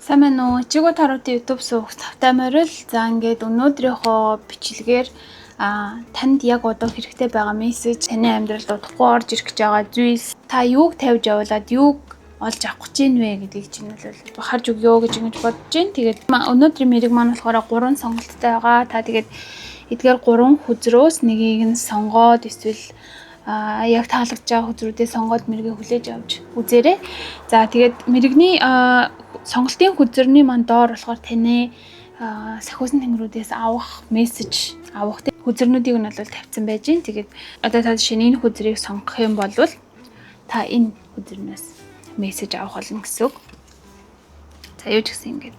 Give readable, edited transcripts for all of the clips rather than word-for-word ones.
Сайн байна уу? Ичиго Таротын YouTube суух тавтай морил. За ингээд өнөөдрийнхөө бичлэгээр танд яг одоо хэрэгтэй байгаа мессеж, таны амьдралд удахгүй орж ирэх гэж байгаа зүйл, та юуг тавьж явуулаад юуг олж авах гэж вэ гэдгийг чинь бол харж өгөө гэж ингэж бодож байна. Тэгээд өнөөдрийн мэрэг маань болохоор 3 сонголттой байгаа. Та тэгээд эдгээр 3 хүзрөөс нэгийг нь сонгоод эсвэл яг таалагдж байгаа хүзрүүдээ сонгоод мэргээ хүлээж авч үзээрэй. За тэгээд мэрэгний сонголтын хүзрний маань доор болохоор таны сахиусан тэнгэрүүдээс авах мессеж авах хүзрнүүдийг нь бол тавьсан байж гин. Тэгээд одоо та жишээ нь энэ хүзрийг сонгох юм бол та энэ хүзрнээс мессеж авах болно гэсэн үг. За юу ч гэсэн ингээд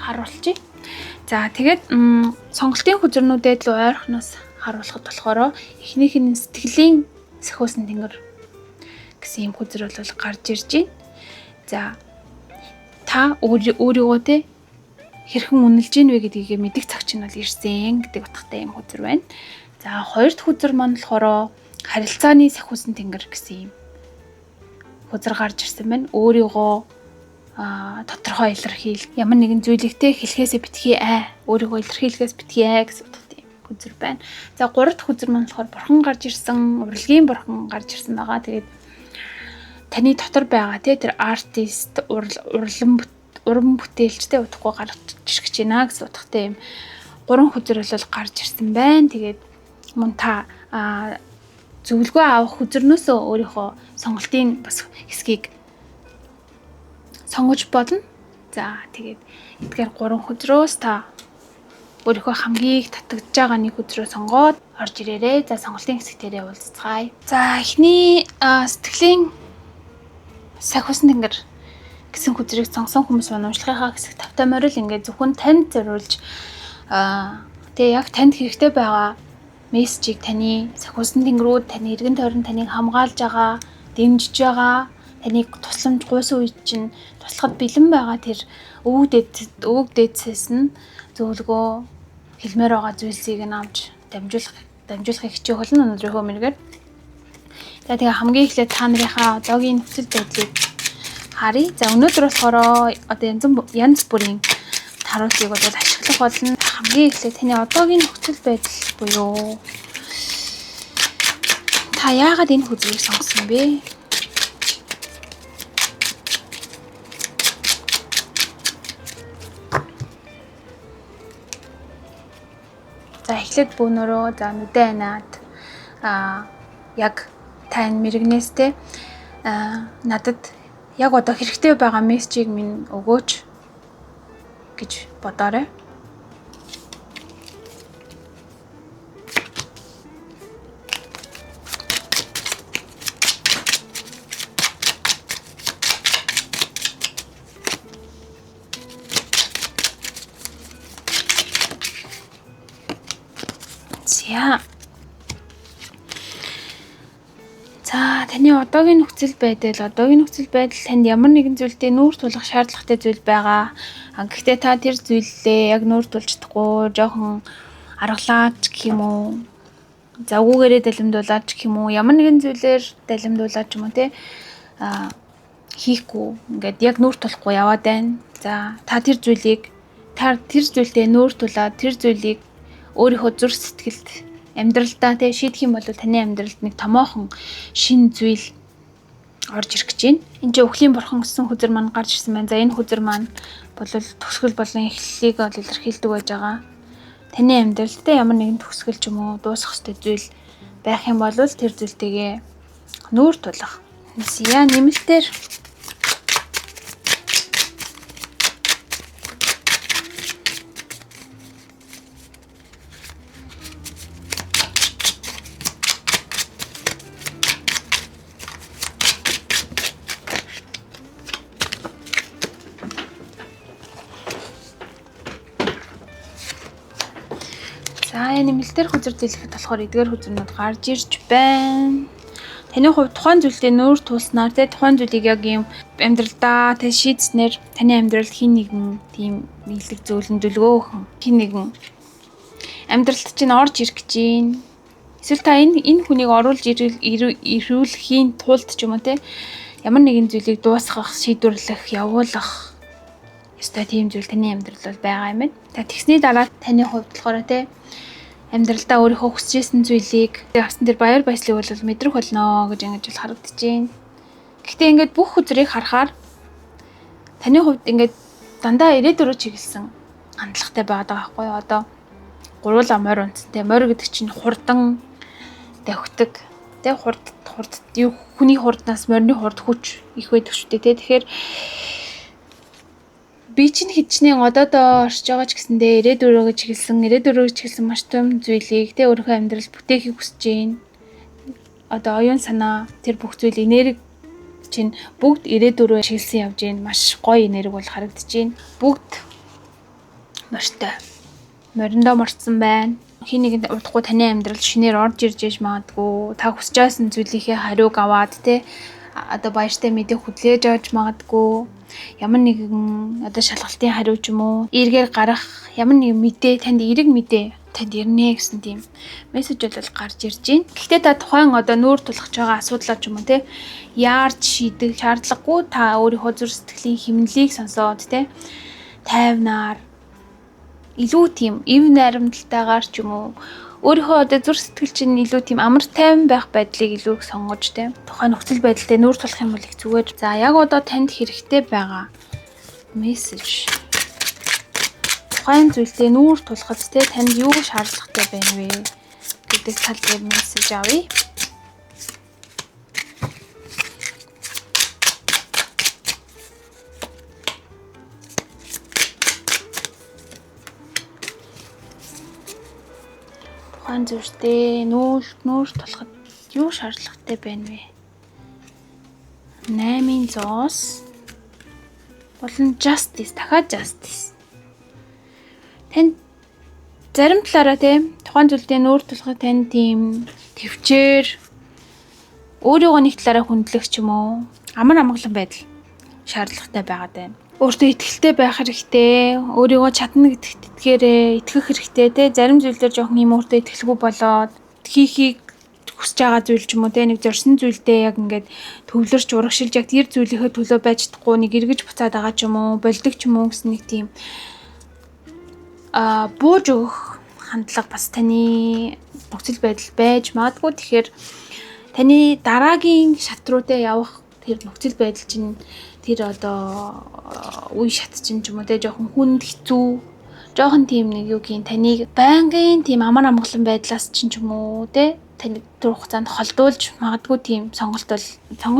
харуулчих. За тэгээд сонголтын хүзрнүүдэд л ойрхоноос харуулхад болохоор эхнийх нь сэтгэлийн сахиусан тэнгэр гэсэн юм хүзэр бол гарч ирж байна. За та өөрийгөө те хэрхэн үнэлж гин вэ гэдгийг мэдих цаг чинь бол ирсэн гэдэг утгатай юм хүзэр байна. За хоёр дахь хүзэр маань болохоор харилцааны сахиусан тэнгэр гэсэн юм хүзэр гарч ирсэн байна. Өөрийгөө тодорхой илэрхийл, ямар нэгэн зүйлэгтэй хэлхээсээ битгий өөрийгөө илэрхийлэхээс битгий гэсэн утгатай юм хүзэр байна. За гурав дахь хүзэр маань болохоор бурхан гарч ирсэн, урлагийн бурхан гарч ирсэн байгаа. Тэгээд таны дотор байгаа тэр артист, уран бүтээлчтэй удахгүй гарч ирэх гэж байна гэсэн утгатай юм 3 хүзэр бол гарч ирсэн байна. Тэгээд мөн та зөвлөгөө авах хүзрнөөсөө өөрийнхөө сонголтын бас хэсгийг сонгож болно. За тэгээд эдгээр 3 хүзрөөс та өөрийнхөө хамгийн их татагдж байгаа нэг хүзрөө сонгоод орж ирээрэй. За сонголтын хэсэгтээ уулзцгаая. За эхний сэтгэлийн сахиусан тэнгэр гэсэн хүзрийг сонгосон хүмүүс маань уншлагынхаа хэсэг тавтай морил ингээд зөвхөн танд зориулж тэгээ яг танд хэрэгтэй байгаа мессежийг таны сахиусан тэнгэрүүд, таны эргэн тойрон таныг хамгаалж байгаа, дэмжиж байгаа, таныг тусламж гуйсан үед чинь туслахад бэлэн байгаа тэр өвөг дээдсээс нь зөвлөгөө хэлмээр байгаа зүйлсийг нь авч дамжуулахыг хичээх болно өнөөдрийнхөө мэргээр. За тэгээ хамгийн эхлээд та нарынхаа одоогийн нөхцөл байдлыг харъя. За өнөөдөр болохоор одоо янз бүрийн тароотыг бол ашиглах болно. Хамгийн эхлээд таны одоогийн нөхцөл байдал буюу та яагаад энэ хүзрийг сонгосон бэ? За эхлээд бөөнөрөө нүдэ анаад яг та энэ мэрэгнээс те надад яг одоо хэрэгтэй байгаа мессежийг минь өгөөч гэж бодоорой. За таны одоогийн нөхцөл байдал танд ямар нэгэн зүйлдээ нүүр тулах шаардлагатай зүйл байгаа. Гэхдээ та тэр зүйлээ яг нүүр тулж чадахгүй, жоохон аргалаач гэх юм уу? Завгүйгээрээ далимдуулаач гэх юм уу? Ямар нэгэн зүйлээр далимдуулаач юм уу те? Хийхгүй. Ингээд яг нүүр тулахгүй яваад байна. За та тэр зүйлдээ нүүр тулаад тэр зүйлийг өөрийнхөө зүрх сэтгэлд амьдралдаа те шийдэх юм бол таны амьдралд нэг томоохон шин зүйл орж ирэх гэж байна. Энд чинь өхлийн бурхан гэсэн хүзэр маань гарч ирсэн байна. За энэ хүзэр маань бол төгсгөл болон эхлэлийг ол илэрхийлдэг байж байгаа. Таны амьдралд те ямар нэгэн төгсгөл ч юм уу дуусах ёстой зүйл байх юм бол тэр зүйлтэйгээ нүүр тулах. Нэмэлтээр нэмэлтээр хүзэр дэлгэхэд болохоор эдгээр хүзэрнүүд гарч ирж байна. Таны хувьд тухайн зүйлдээ нүүр тулснаар тухайн зүйлийг яг юм амьдралдаа шийдснээр таны амьдралд хин нэгэн тийм нийлэг зөвлөмжлөгөө өгөн хин нэгэн амьдралд чинь орж ирэх гэж байна. Эсвэл та энэ хүнийг оруулж ирүүлэхийн тулд ч юм уу те ямар нэгэн зүйлийг дуусгах, шийдвэрлэх, явуулах Өстой тийм зүйл таны амьдрал бол байгаа юм байна. За тэгсний дараа таны хувьд болохоор те амьдралдаа өөрийнхөө хүсэжсэн зүйлийг авсан тэр баяр баясгалыг бол мэдрэх болно гэж ингэж бол харагдаж байна. Гэхдээ ингээд бүх үзрийг харахаар таны хувьд ингээд дандаа ирээдүрөө чиглэсэн хандлагатай байгаад байгаа байхгүй юу? Одоо гуруула морь унтсан те морь гэдэг чинь хурдан давхдаг. Тэ хурд юу хүний хурднаас морины хурд хүч их байдаг шүү дээ те. Тэгэхээр би чинь хичнээн одоодоо орж байгаа ч гэсэндээ ирээдүрөө чиглэсэн маш том зүйлийг тэ өөрийнхөө амьдралд бүтээхийг хүсэж байна. Одоо оюун санаа тэр бүх зүйл энерги чинь бүгд ирээдүрөө чиглэсэн явж байна. Маш гоё энерги бол харагдаж байна. Бүгд морьтой. Мориндоо морцсон байна. Хин нэгэнд удахгүй таны амьдрал шинээр орж ирж яж магадгүй. Та хүсэж байсан зүйлийнхээ хариуг аваад тэ одоо баяртай мэдээ хүлээж авч магадгүй. Ямар нэгэн одоо шалгалтын хариу ч юм уу эргээр гарах ямар нэгэн мэдээ танд эрэг мэдээ танд ирнэ гэсэн тийм мессеж бол гарч ирж байна. Гэхдээ та тухайн одоо нүүр тулах байгаа асуудлаа ч юм уу те яарч шийдэх шаардлагагүй та өөрийнхөө зүрх сэтгэлийн хэмнэлийг сонсоод те тайвнаар илүү тийм эв найрамдалтайгаар ч юм уу өөрийнхөө одоо зүрх сэтгэл чинь илүү тийм амар тайван байх байдлыг илүү их сонгож те тухайн нөхцөл байдалтай нүүр тулах юм бол их зүгээр. За яг одоо танд хэрэгтэй байгаа мессеж тухайн зүйлдээ нүүр тулахад те танд юу шаардлагатай байна вэ гэдэг тал дээр мессеж авъя. Тухайн зүйлдээ нүүр тулахад юу шаардлагатай байна вэ? 8-ын зоос болон justice дахиад justice. Танд зарим талаараа тийм тухайн зүйлдээ нүүр тулахад тань тийм төвчээр өөрийгөө нэг талаараа хүндлэх ч юм уу амар амгалан байдал шаардлагатай байгаад байна. Өөртөө итгэлтэй байх хэрэгтэй, өөрийгөө чадна гэдэгт итгэх хэрэгтэй те зарим зүйлдер жоохон юм өөртөө итгэлгүй болоод хийхийг хүсэж байгаа зүйл ч юм уу те нэг зорьсон зүйлдээ яг ингээд төвлөрч урагшилж яг тэр зүйлийнхээ төлөө байж чадахгүй нэг эргэж буцаад байгаа ч юм уу болдог ч юм уу гэсэн нэг тийм бууж өгөх хандлага бас таны нөхцөл байдал байж магадгүй. Тэгэхээр таны дараагийн шат руу те явах тэр нөхцөл байдал чинь тэр одоо үе шат чинь ч юм уу те жоохон хүнд хэцүү жоохон тийм нэг юу гин таныг байнгын тийм амар амгалан байдлаас чинь ч юм уу те таны тэр хугацаанд холдуулж магадгүй тийм сонголт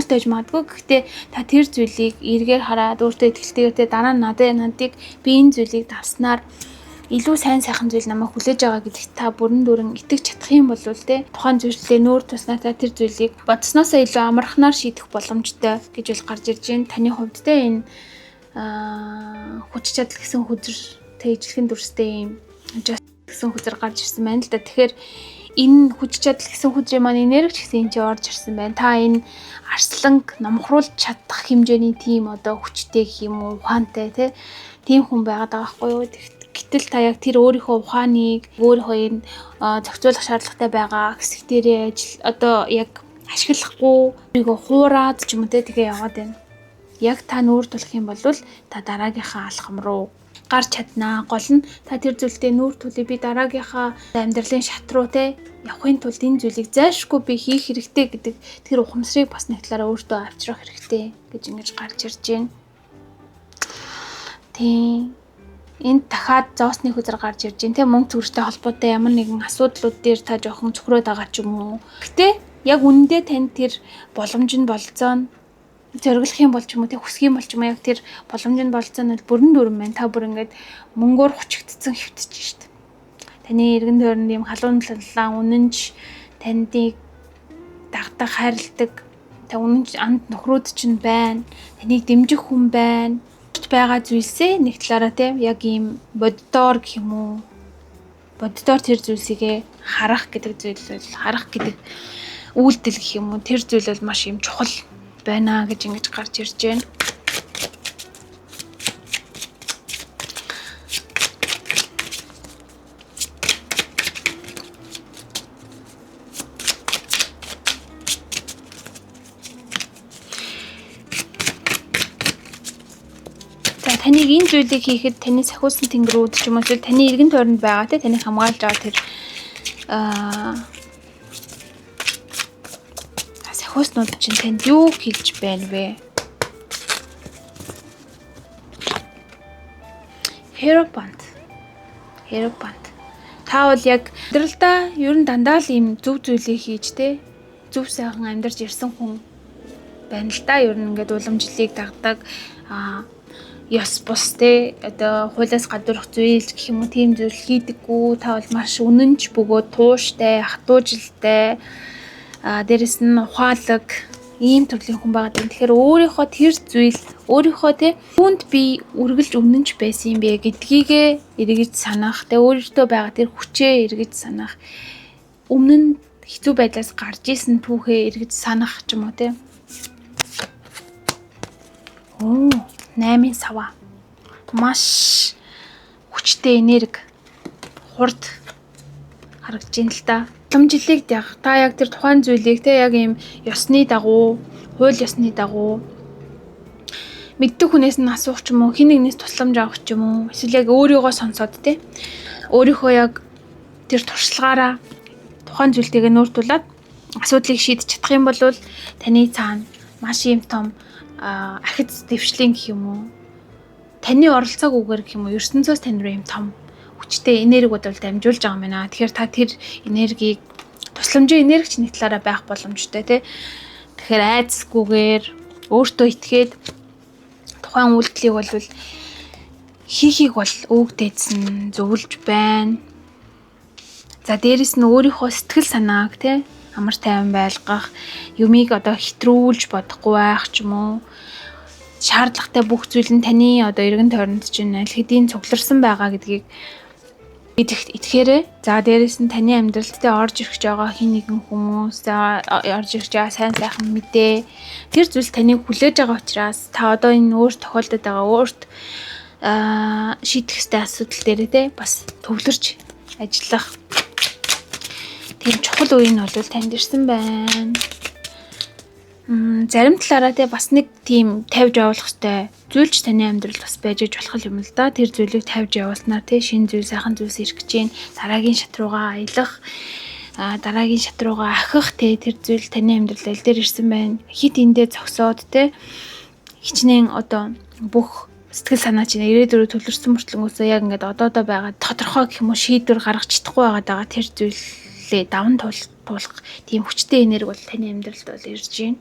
байж магадгүй. Гэхдээ та тэр зүйлийг эргээр хараад өөртөө итгэлтэйгээр те дараа нь надыг би энэ зүйлийг давснаар илүү сайн сайхан зүйл намайг хүлээж байгаа гэдэгт та бүрэн дүүрэн итгэж чадах юм бол те тухайн зүйлдээ нүүр туснаа та тэр зүйлийг бодсноосоо илүү амархнаар шийдэх боломжтой гэж бол гарч ирж байна. Таны хувьд те энэ хүч чадал гэсэн хүзэр те ижлэхэн дүрстэй юм гэсэн хүзэр гарч ирсэн байна л да. Тэгэхээр энэ хүч чадал гэсэн хүзрийн маань энерги ч гэсэн энэ ч орж ирсэн байна. Та энэ арсланг номхруулж чадах хэмжээний тийм одоо хүчтэй гэх юм уу ухаантай те тийм хүн байгаад байгаа байхгүй юу? Гэтэл та яг тэр өөрийнхөө ухааныг өөрийнхөө энэ зохицуулах шаардлагатай байгаа хэсэг дээрээ одоо яг ашиглахгүй өөрийгөө хуураад ч юм уу те тэгээ яваад байна. Яг та нүүр тулах юм бол та дараагийнхаа алхам руу гарч чаднаа. Гол нь та тэр зүйлдээ нүүр тулъя би дараагийнхаа амьдралын шат руу те явахын тулд энэ зүйлийг зайлшгүй би хийх хэрэгтэй гэдэг тэр ухамсарыг бас нэг талаараа өөртөө авчрах хэрэгтэй гэж ингэж гарч ирж байна. Тийм энд дахиад зоосны хүзэр гарч ирж байна те мөнгө төгрөгтэй холбоотой ямар нэгэн асуудлууд дээр та жоохон цөхрөөд байгаа ч юм уу. Гэтэ яг үнэндээ танд тэр боломж нь болцоо зориглох юм бол ч юм уу те хүсэх юм бол ч юм уу яг тэр боломж нь болцоо нь бүрэн дүүрэн байна. Та бүр ингээд мөнгөөр хүчигдсэн хөвтөж шít. Таны эргэн тойронд юм халуун таллаа үнэнч тандыг дагдаг хайрладаг та үнэнч анд нөхрөөд чинь байна. Таныг дэмжих хүн байна. Байгаа зүйлсээ нэг талаараа тийм яг ийм боддоор гэх юм уу боддоор тэр зүйлсийгээ харах гэдэг үйлдэл гэх юм уу тэр зүйл бол маш юм чухал байна гэж ингэж гарч ирж байна. таныг энэ зүйлийг хийхэд таны сахиусан тэнгэрүүд ч юм уу таны эргэн тойронд байгаа те таныг хамгаалж байгаа тэр сахиуснууд чинь танд юу хэлж байна вэ? Hierophant. Та бол яг амьдралдаа ер нь дандаа л ийм зөв зүйлийг хийж те зөв сайхан амьдарч ирсэн хүн байна л да. Ер нь ингээд уламжлалыг дагдаг ёс бус те одоо хуулиас гадуурх зүйл гэх юм уу тийм зүйл хийдэггүй. Та бол маш үнэнч бөгөөд тууштай, хатуужилтай дээрэс нь ухаалаг ийм төрлийн хүн байгаа юм. Тэгэхээр өөрийнхөө тэр зүйл өөрийнхөө те хүнд би үргэлж өмнөнч байсан юм бэ гэдгийгээ эргэж санах те өөртөө байгаа тэр хүчээ эргэж санах өмнө нь хэцүү байдлаас гарч исэн түүхээ эргэж санах ч юм уу те. 8 сава маш хүчтэй энерги хурд харагдаж байна л да. Уламжлалыг та яг тэр тухайн зүйлийг те яг ийм ёсны дагуу, хууль ёсны дагуу мэддэг хүнээс нь асуух ч юм уу, хин нэгнээс тусламж авах ч юм уу, эсвэл яг өөрийгөө сонсоод те өөрийнхөө яг тэр туршлагаараа тухайн зүйлтэйгээ нүүртүүлээд асуудлыг шийдэж чадах юм бол таны цаана маш ийм том архиц дэвшлийн гэх юм уу, таны оролцоогүйгээр гэх юм уу, ертөнцөөс тань руу ийм том хүчтэй энергиуд бол дамжуулж байгаа юм байна. Тэгэхээр та тэр энергийг тусламжийн энергич нэг талаараа байх боломжтой тий. Тэгэхээр айцсгүйгээр өөртөө итгээд тухайн үйлдэлийг бол хийхийг бол өөгдөөдсөн зөвлөж байна. За дээрэс нь өөрийнхөө сэтгэл санааг тий амар тайван байлгах, юмыг одоо хэтрүүлж бодохгүй байх ч юм уу. Шаардлагатай бүх зүйл нь таны одоо эргэн тойронд чинь аль хэдийн цугларсан байгаа гэдгийг итгэхээрээ. За дээрэс нь таны амьдралд тэ орж ирэх байгаа хин нэгэн хүмүүс орж ирэх байгаа сайн сайхан мэдээ тэр зүйл таныг хүлээж байгаа учраас та одоо энэ өөрт тохиолдод байгаа өөрт шийдэх ёстой асуудал дээр тэ бас төвлөрч ажиллах тийм чухал үе нь бол танд ирсэн байна. Зарим талаараа те бас нэг тийм тавьж явуулах хэрэгтэй зүйлч таны амьдралд бас байж болох юм л да. Тэр зүйлийг тавьж явуулснаар те шинэ зүйл сайхан зүйлс ирэх гэж байна. Дараагийн шат руугаа аялах, дараагийн шат руугаа ахих те тэр зүйл таны амьдралд аль дээр ирсэн байна. Хит эндээ зогсоод те хичнээн одоо бүх сэтгэл санаа чинь ирээдүрөө төлөрсөн мөртлөнгөөсөө яг ингээд одоо байгаа тодорхой гэх юм уу шийдвэр гаргаж чадахгүй байгаа тэр зүйлээ даван туулах тийм хүчтэй энерги бол таны амьдралд бол ирж байна.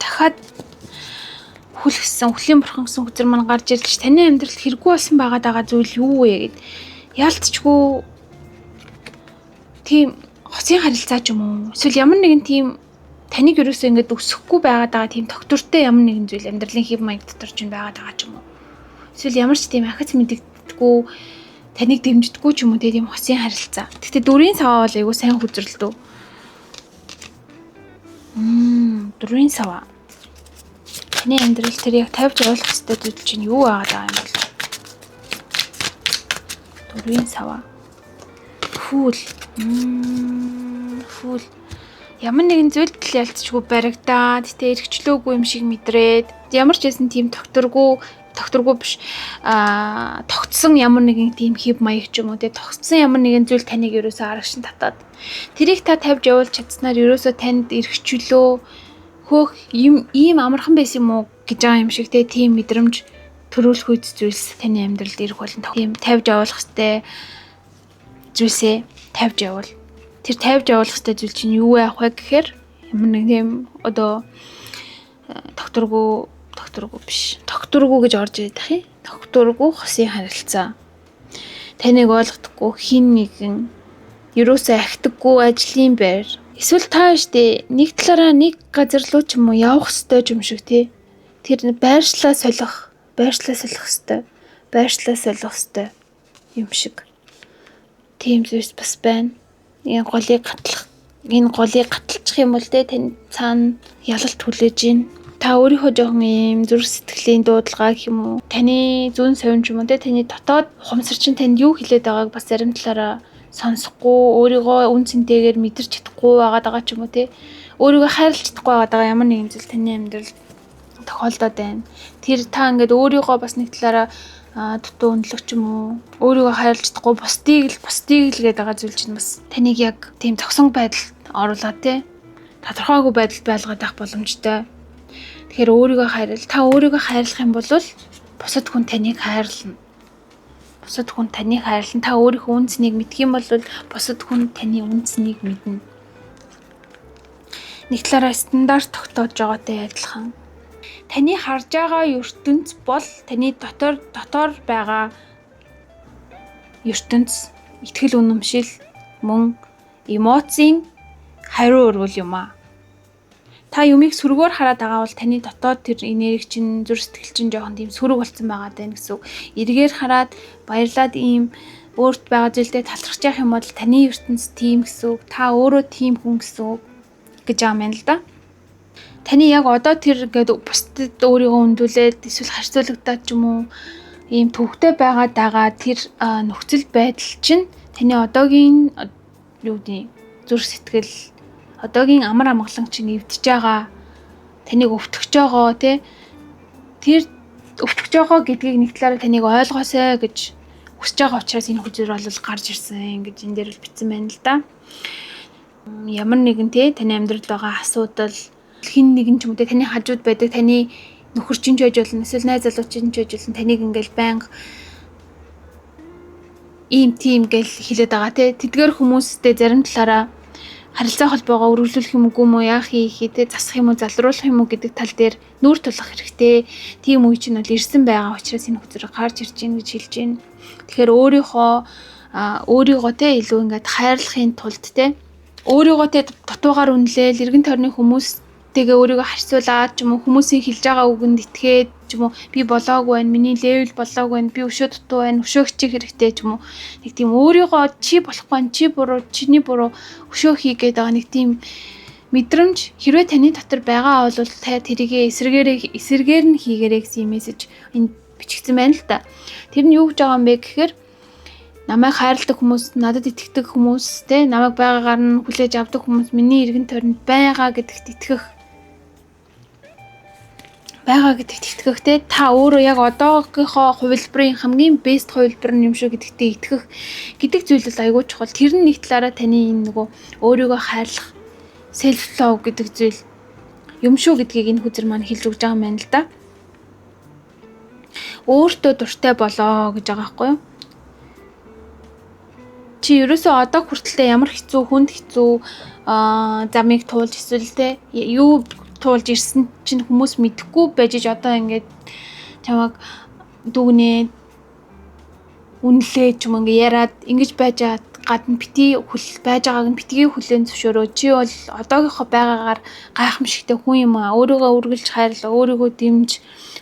Дахиад хүлийн бурхан гэсэн хүзэр маань гарч ирж таны амьдралд хэрэггүй болсон байгаа зүйл юу вэ гэд яалтчгүй тийм хосын харилцаа ч юм уу эсвэл ямар нэгэн тийм таныг ерөөсөө ингэж өсөхгүй байгаа тийм тогтвортой ямар нэгэн зүйл амьдралын хэв маяг дотор ч байгаа ч юм уу эсвэл ямар ч тийм ахиц мэддэггүй таныг дэмждэггүй ч юм уу тийм хосын харилцаа. Гэхдээ дөрвийн саваа бол айгу сайн хүзэрлэв. Дөрвийн саваа таны амьдрал тэр яг тавьж явуулах хэрэгтэй зүйл чинь юу байгаа юм бол дөрвийн саваа фүүл ямар нэгэн зүйлд ялцчгүй баригдаад тэ эргчлөөгүй юм шиг мэдрээд ямар ч байсан тийм тогтворгүй биш тогтсон ямар нэгэн тийм хэв маяг ч юм уу тэ тогтсон ямар нэгэн зүйл таныг ерөөсөө арагшин татаад тэрийг та тавьж явуулж чадсанаар ерөөсөө танд эргчлөө хөөх ийм амархан байсан юм уу гэж байгаа юм шиг те тийм мэдрэмж төрүүлэх үйл зүйлс таны амьдралд ирэх болно. Тийм тавьж явуулах хэвээр зүйлсээ тавьж явуул. Тэр тавьж явуулах хэвээр зүйл чинь юу яах вэ гэхээр ямар нэг тийм одоо тогтворгүй гэж орж ирэх юм. Тогтворгүй хосын харилцаа. Таныг ойлгохгүй хин нэгэн ерөөсөө ахтаггүй ажлын байр. Эсвэл та штэ нэг талаараа нэг газар руу ч юм уу явах ёстой юм шиг тий. Тэр байршлаа солих ёстой. Юм шиг. Тийм зүйлс бас байна. Энэ голыг гаталчих юм бол тий тань цаана ялалт хүлээж гин. та өөрийнхөө жоохон ийм зүрх сэтгэлийн дуудлагаа гэх юм уу, таны зүүн совин ч юм уу те, таны дотоод ухамсар чинь танд юу хэлээд байгааг бас зарим талаараа сонсохгүй, өөрийгөө үн цэнтэйгээр мэдэрч чадахгүй байгаа ч юм уу те, өөрийгөө хайрлаж чадахгүй байгаа ямар нэгэн зүйл таны амьдралд тохиолдоод байна. Тэр та ингээд өөрийгөө бас нэг талаараа дутуу өндлөх ч юм уу, өөрийгөө хайрлаж чадахгүй бусдыг л гээд байгаа зүйл чинь бас таныг яг тийм зогсон байдалд оруулаад те, тодорхойгүй байдалд байлгаад байх боломжтой. Тэгэхээр өөрийгөө хайрал. Та өөрийгөө хайрлах юм бол бусад хүн таныг хайрлана. Бусад хүн таныг хайрлана. Та өөрийнхөө үнцнийг мэдэх юм бол бусад хүн таны үнцнийг мэднэ. Нэг талаараа стандарт тогтоож байгаатай адилхан. Таны харж байгаа ертөнц бол таны дотор байгаа ертөнц, итгэл үнэмшил, мөн эмоцийн хариу урвал юм аа. Та юмыг сүргээр хараад байгаа бол таны дотоод тэр энерги чинь, зүрх сэтгэл чинь жоохон тийм сүрэг болсон байгаа даа гэсэн үг. Эргээр хараад баярлаад ийм өөрт байгаа зүйлдээ талархаж явах юм бол таны ертөнц тийм гэсэн үг. Та өөрөө тийм хүн гэсэн үг гэж байгаа юм л да. Таны яг одоо тэр ингээд бусдад өөрийгөө өндүүлээд эсвэл харьцуулагдаад ч юм уу ийм төвхтэй байгаа тэр нөхцөл байдал чинь таны одоогийн зүрх сэтгэл, одоогийн амар амгалан чинь эвдэж байгаа, таныг өвтгөж байгаа тий. Тэр өвтгөж байгаа гэдгийг нэг талаараа таныг ойлгоосай гэж хүсэж байгаа учраас энэ хүзэр бол гарч ирсэн гэж энэ дээр л бичсэн байна л да. Ямар нэгэн тий таны амьдралд байгаа асуудал, хин нэгэн ч юм уу те, таны хажууд байдаг таны нөхөр чинь ч байж болно, эсвэл найз залуу чинь ч байж болно, таныг ингээл байнга ийм тийм гэл хэлээд байгаа те. Тэдгээр хүмүүстэй зарим талаараа харилцаа холбоогоо үргэлжлүүлэх юм уу яах хийхээ те, засах юм уу залруулах юм уу гэдэг тал дээр нүүр тулах хэрэгтэй. Тийм үе чинь бол ирсэн байгаа учраас энэ хүзэр гарч ирж гин гэж хэлж байна. Тэгэхээр өөрийгөө те илүү ингээд хайрлахын тулд те, өөрийгөө те дутуугаар үнэлээл эргэн тойрны хүмүүстэйгээ өөрийгөө харьцуулаад ч юм уу, хүмүүсийн хэлж байгаа үгэнд итгээд ч юм уу, би болоогүй байна, миний левел болоогүй байна, би өшөө дутуу байна, өшөө хичих хэрэгтэй ч юм уу. Нэг тийм өөрийгөө чи болохгүй байна, чи буруу, чиний буруу, өшөө хийгээд байгаа нэг тийм мэдрэмж хэрвээ таны дотор байгаа бол та тэрийгэ эсэргээр нь хийгээрэй гэсэн мессеж энд бичигдсэн байна л та. Тэр нь юу гэж байгаа юм бэ гэхээр, намайг хайрладаг хүмүүс, надад итгэдэг хүмүүс, те, намайг байгаагаар нь хүлээж авдаг хүмүүс миний эргэн тойронд байгаа гэдэгт итгэх. Те, та өөрөө яг одоогийнхоо хувилбарын хамгийн бест хувилбар нь юм шүү гэдэгтээ итгэх гэдэг зүйл бол айгүй чухал. Тэр нь нэг талаараа таны энэ нөгөө өөрийгөө хайрлах, self love гэдэг зүйл юм шүү гэдгийг энэ хүзэр маань хэлж өгж байгаа юм байна л да. Өөртөө дуртай болоо гэж байгаа байхгүй юу? Чи ерөөсөө одоо хүртэлтэй ямар хүнд хэцүү замыг туулж эсвэл те юу туулж ирсэн чинь хүмүүс мэдэхгүй байж одоо ингээд чамайг дүгнээ үнэлээ ч юм ингээ яриад ингэж байж гадна бити байж байгааг нь битгий хүлээн зөвшөөрөө. Чи бол одоогийнхоо байгаагаар гайхамшигтай хүн юм аа. Өөрийгөө үргэлж хайрлаа, өөрийгөө дэмж,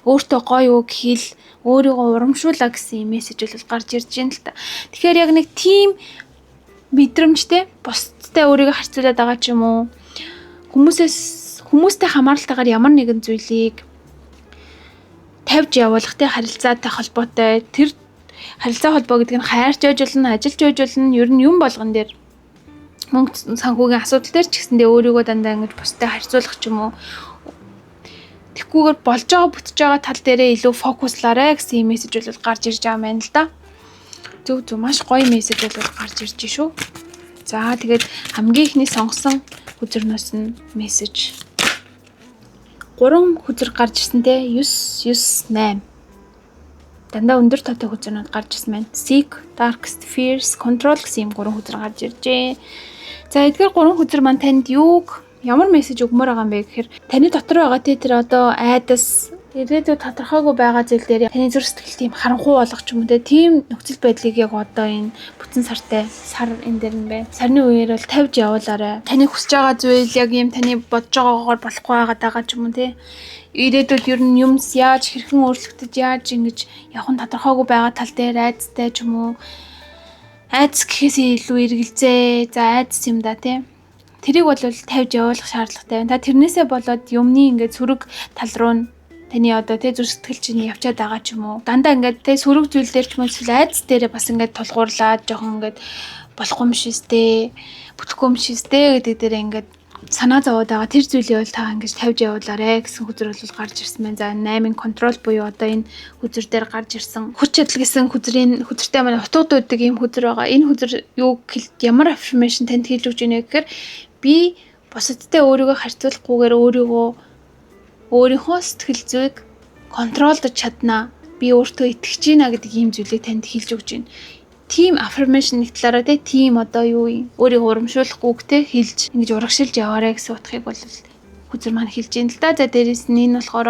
өөртөө гоё үг хэл, өөрийгөө урамшуулаа гэсэн мессеж бол гарч ирж байна л та. Тэгэхээр яг нэг тийм мэдрэмжтэй бусдтай өөрийгөө харьцуулаад байгаа ч юм уу, хүмүүстэй хамааралтайгаар ямар нэгэн зүйлийг тавьж явуулах те, харилцаатай холбоотой. Тэр харилцаа холбоо гэдэг нь хайрч байж болно, ажиллаж байж болно, ер нь юм болгон дээр мөнгө санхүүгийн асуудал дээр ч гэсэндээ өөрийгөө дандаа ингэж бусдад харьцуулах ч юм уу. Тэгхгүйгээр болж байгаа бүтэж байгаа тал дээрээ илүү фокуслаарай гэсэн мессеж бол гарч ирж байгаа юм байна л да. Зөв маш гоё мессеж бол гарч ирж шүү. За тэгээд хамгийн ихний сонгосон хүзэрнөөс нь мессеж 3 хүзэр гарч ирсэн те, 998. Дандаа өндөр тоотой хүзэрнүүд гарч ирсэн байна. Seek, Darkest, Fierce, Control гэсэн юм 3 хүзэр гарч иржээ. За эдгээр 3 хүзэр маань танд ямар мессеж өгмөр байгаа юм бэ гэхээр, таны дотор байгаа тэр одоо айдас, ирээдүйд тодорхойгүй байгаа зүйл дээр таны зүрх сэтгэл тийм харанхуй болгох ч юм уу те, тийм нөхцөл байдлыг яг одоо энэ бүтэн сар энэ дээр нь бай. Сарны үеэр бол тавьж явуулаарай. Таны хүсэж байгаа зүйл яг юм таны бодож байгаагаар болохгүй байгаа ч юм уу те. Ирээдүйд ер нь юмс яаж хэрхэн өөрчлөгдөж яаж ингэж явах нь тодорхойгүй байгаа тал дээр айдастай ч юм уу. Айдас гэхээсээ илүү эргэлзээ. За айдас юм да те. тэрийг бол тавьж явуулах шаардлагатай байна. Та тэрнээсээ болоод юмны ингээд сөрөг тал руу нь таны одоо тэ зүрх сэтгэл чинь явчаад байгаа ч юм уу. Дандаа ингээд тэ сөрөг зүйл дээр ч юм уу эсвэл айдас дээрээ бас ингээд тулгуурлаад жоохон ингээд болохгүй юм шээстэй, бүтэхгүй юм шээстэй гэдэг дээр ингээд санаа зовоод байгаа тэр зүйлийг бол та ингэж тавьж явуулаарэ гэсэн хүзэр бол гарч ирсэн байна. За 8-ын контрол буюу одоо энэ хүзэр дээр гарч ирсэн. Хүч чадал гэсэн хүзэртэй манай утгууд өгдөг ийм хүзэр байгаа. Энэ хүзэр юу ямар affirmation танд хэлж өгч ийнэ гэхээр би бусадтай өөрийгөө харьцуулахгүйгээр өөрийнхөө сэтгэл зүйг контролдож чаднаа. Би өөртөө итгэж байна гэдэг ийм зүйлийг танд хэлж өгч байна. Team affirmation нэг талаараа team одоо юу юм өөрийгөө урамшуулахгүйгтэй хэлж ингэж урагшилж яваарэ гэсэн утгыг бол хүзэр маань хэлж байна л да. За дээрэс нь энэ болохоор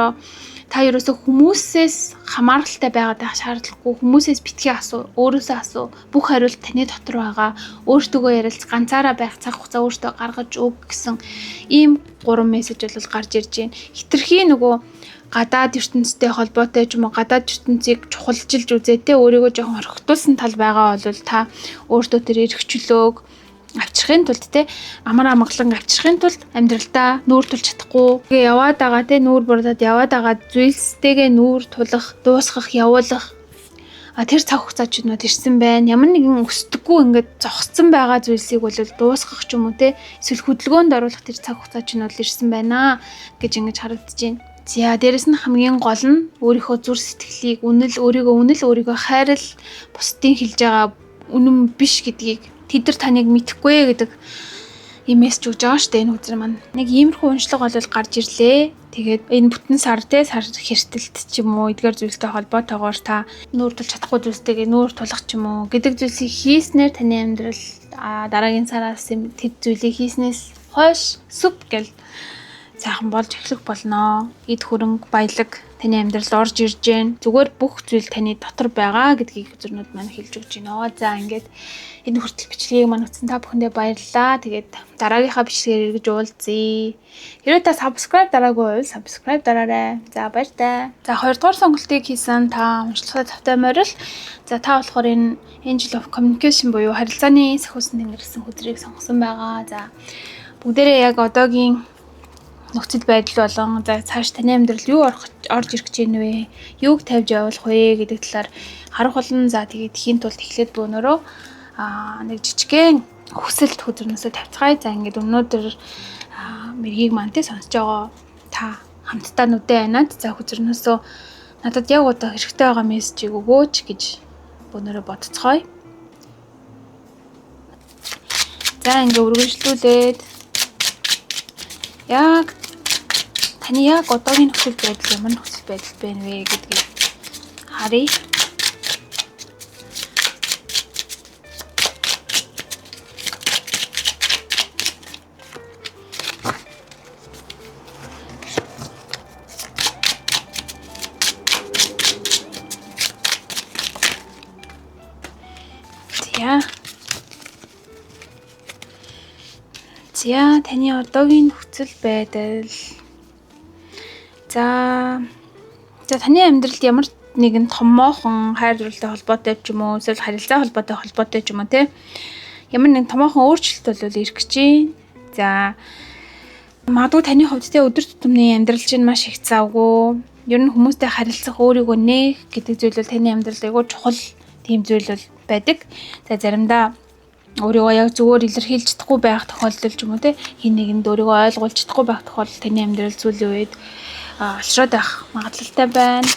та ерөөсөө хүмүүсээс хамааралтай байгаад байх шаардлагагүй. Хүмүүсээс битгий асуу, өөрөөсөө асуу. Бүх хариулт таны дотор байгаа. Өөртөөгөө ярилц ганцаараа байх цаг хугацаа өөртөө гаргаж өг гэсэн ийм 3 мессеж бол гарч ирж байна. Хитрхи нөгөө гадаад ертөнцтэй холбоотой ч юм уу гадаад ертөнцийг чухалчилж үзээтэй өөрийгөө жоохон орхитуулсан тал байгаа бол та өөртөө тэр эрхчлөөг авчрахын тулд те амар амгалан авчрахын тулд амьдралдаа нүүр тулж чадахгүй. Тэгээ яваад байгаа те нүүр буурдаад яваад байгаа зүйлстэйгээ нүүр тулах, дуусгах, явуулах тэр цаг хугацаа ч нөт ирсэн байна. Ямар нэгэн өсдөггүй ингээд зогссон байгаа зүйлсийг бол дуусгах ч юм уу те эсвэл хөдөлгөөнд оруулах тэр цаг хугацаа ч нь бол ирсэн байна гэж ингэж харагдаж байна. За дээрэс нь хамгийн гол нь өөрийнхөө зүрх сэтгэлийг өөрийгөө хайрал бусдын хэлж байгаа үнэн биш гэдгийг тэд нар таныг мэдэхгүй гэдэг ийм мессеж өгж байгаа шүү дээ энэ хүзэр маань. Нэг иймэрхүү уншлага бол гарч ирлээ. Тэгээд энэ бүтэн сар хэртэлт ч юм уу эдгээр зүйлтэй холбоотойгоор та нүүр тулж чадахгүй зүйлстэйгээ нүүр тулах ч юм уу гэдэг зүйлсийг хийснээр таны амьдрал дараагийн сараас тэд зүйлийг хийснээс хойш сүп гэл сайхан болж эхлэх болно. Эд хөрөнгө баялаг таны амьдралд орж ирж гэн. Зүгээр бүх зүйл таны дотор байгаа гэдгийг хүзэрнүүд маань хэлж өгч байна. За ингээд энэ хүртэл бичлэгийг маань үзсэн та бүхэндээ баярлалаа. Тэгээд дараагийнхаа бичлэгээр эргэж уулзъя. Хэрвээ та subscribe дараагүй бол subscribe дараарай. За баяртай. За 2 дугаар сонголтыг хийсэн та уншлагатай тавтай морил. За та болохоор энэ Angel of Communication буюу харилцааны сахиусан тэнгэрсэн хүзрийг сонгосон байгаа. За бүгдээрээ яг одоогийн нөхцөл байдал болон за цааш таны амьдрал юу орж ирэх гэж байна вэ? Юуг тавьж явуулах вэ гэдэг талаар харах болно. За тэгээд ихийн тулд эхлээд бөөнөрөө нэг жижигхэн хүсэлт хүзэрнөөсөө тавьцгаая. За ингээд өнөөдөр мэргийг мантай сонсож байгаа та хамтдаа нүдэн айнаад за хүзэрнөөсөө надад яг одоо хэрэгтэй байгаа мессежийг өгөөч гэж бөөнөрөө бодцгоё. За ингээд үргэлжлүүлээд яг таны яг одоогийн нөхцөл байдал ямар нөхцөл байдал байна вэ гэдгийг харъя. За таны одоогийн нөхцөл байдал. За таны амьдралд ямар нэгэн томоохон хайр дурлалтай холбоотой ч юм уу эсвэл харилцаа холбоотой ч юм уу те ямар нэгэн томоохон өөрчлөлт бол ирэх гэж байна. За магадгүй таны хувьд те өдөр тутмын амьдрал чинь маш их завгүй. Ер нь хүмүүстэй харилцах өөрийгөө нээх гэдэг зүйл бол таны амьдралд айгүй чухал тийм зүйл бол байдаг. За заримдаа өөрийгөө яг зүгээр илэрхийлж чадахгүй байх тохиолдол ч юм уу те хин нэгэнд өөрийгөө ойлгуулж чадахгүй байх тохиолдол таны амьдрал сүүлийн үед олшроод байх магадлалтай байна.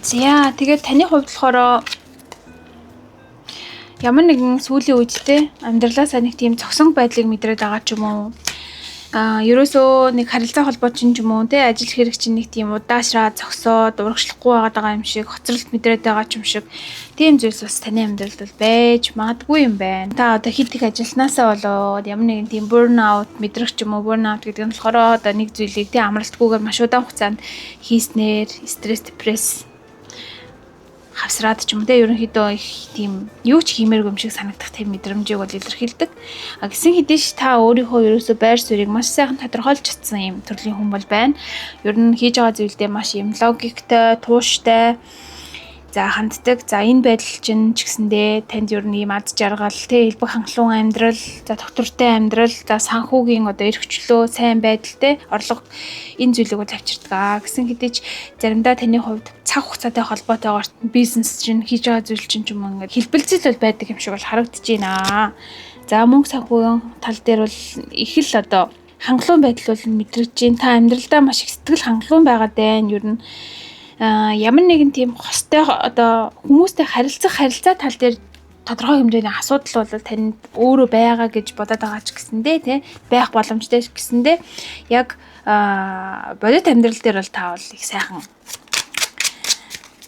За тэгээд таны хувьд болохоор ямар нэгэн сүүлийн үедтэй амьдралаасаа нэг тийм зогсон байдлыг мэдрээд байгаа ч юм уу. Ерөөсөө нэг харилцаа холбоо чинь ч юм уу те ажил хэрэг чинь нэг тийм удаашраа зогсоод урагшлахгүй байгаа юм шиг хоцролт мэдрээд байгаа ч юм шиг тийм зүйлс бас таны амьдралд бол байж магадгүй юм байна. Та одоо хит их ажилласнасаа болоод ямар нэгэн тийм burnout мэдрэх ч юм уу burnout гэдэг нь болохоор одоо нэг зүйлийг те амралтгүйгээр маш удаан хугацаанд хийснээр стресс депресс хавсраад ч юм уу те ерөнхийдөө их тийм юу ч хиймээргүй юм шиг санагдах тийм мэдрэмжийг бол илэрхийлдэг. А гисэн хэдий ч та өөрийнхөө ерөөсөө байр суурийг маш сайхан тодорхойлж чадсан юм төрлийн хүн бол байна. Ер нь хийж байгаа зүйлдээ маш юм логиктэй, тууштай за ханддаг. За энэ байдал чинь ч гэсэндээ танд ер нь ийм ад жаргал, тэ элбэг хангалуун амьдрал, за доктортой амьдрал, за санхүүгийн одоо эрхчлөө, сайн байдал, тэ орлого энэ зүйлийг бол авчирдаг. Гэсэн хэдий ч заримдаа таны хувьд цаг хугацаатай холбоотойгоор бизнес чинь хийж байгаа зүйл чинь ч юм ингээд хэлбэлцэл бол байдаг юм шиг бол харагдаж байна. За мөнгө санхүүгийн тал дээр бол их л одоо хангалуун байдал бол мэдрэгж байна. Та амьдралдаа маш их сэтгэл хангалуун байгаад байна. Ер нь ямар нэгэн тийм хостой одоо хүмүүстэй харилцаа тал дээр тодорхой хэмжээний асуудал бол танд өөрөө байгаа гэж бодоод байгаа ч гэсэндээ тий байх боломжтой гэсэндээ яг бодит амьдрал дээр бол та бол их сайхан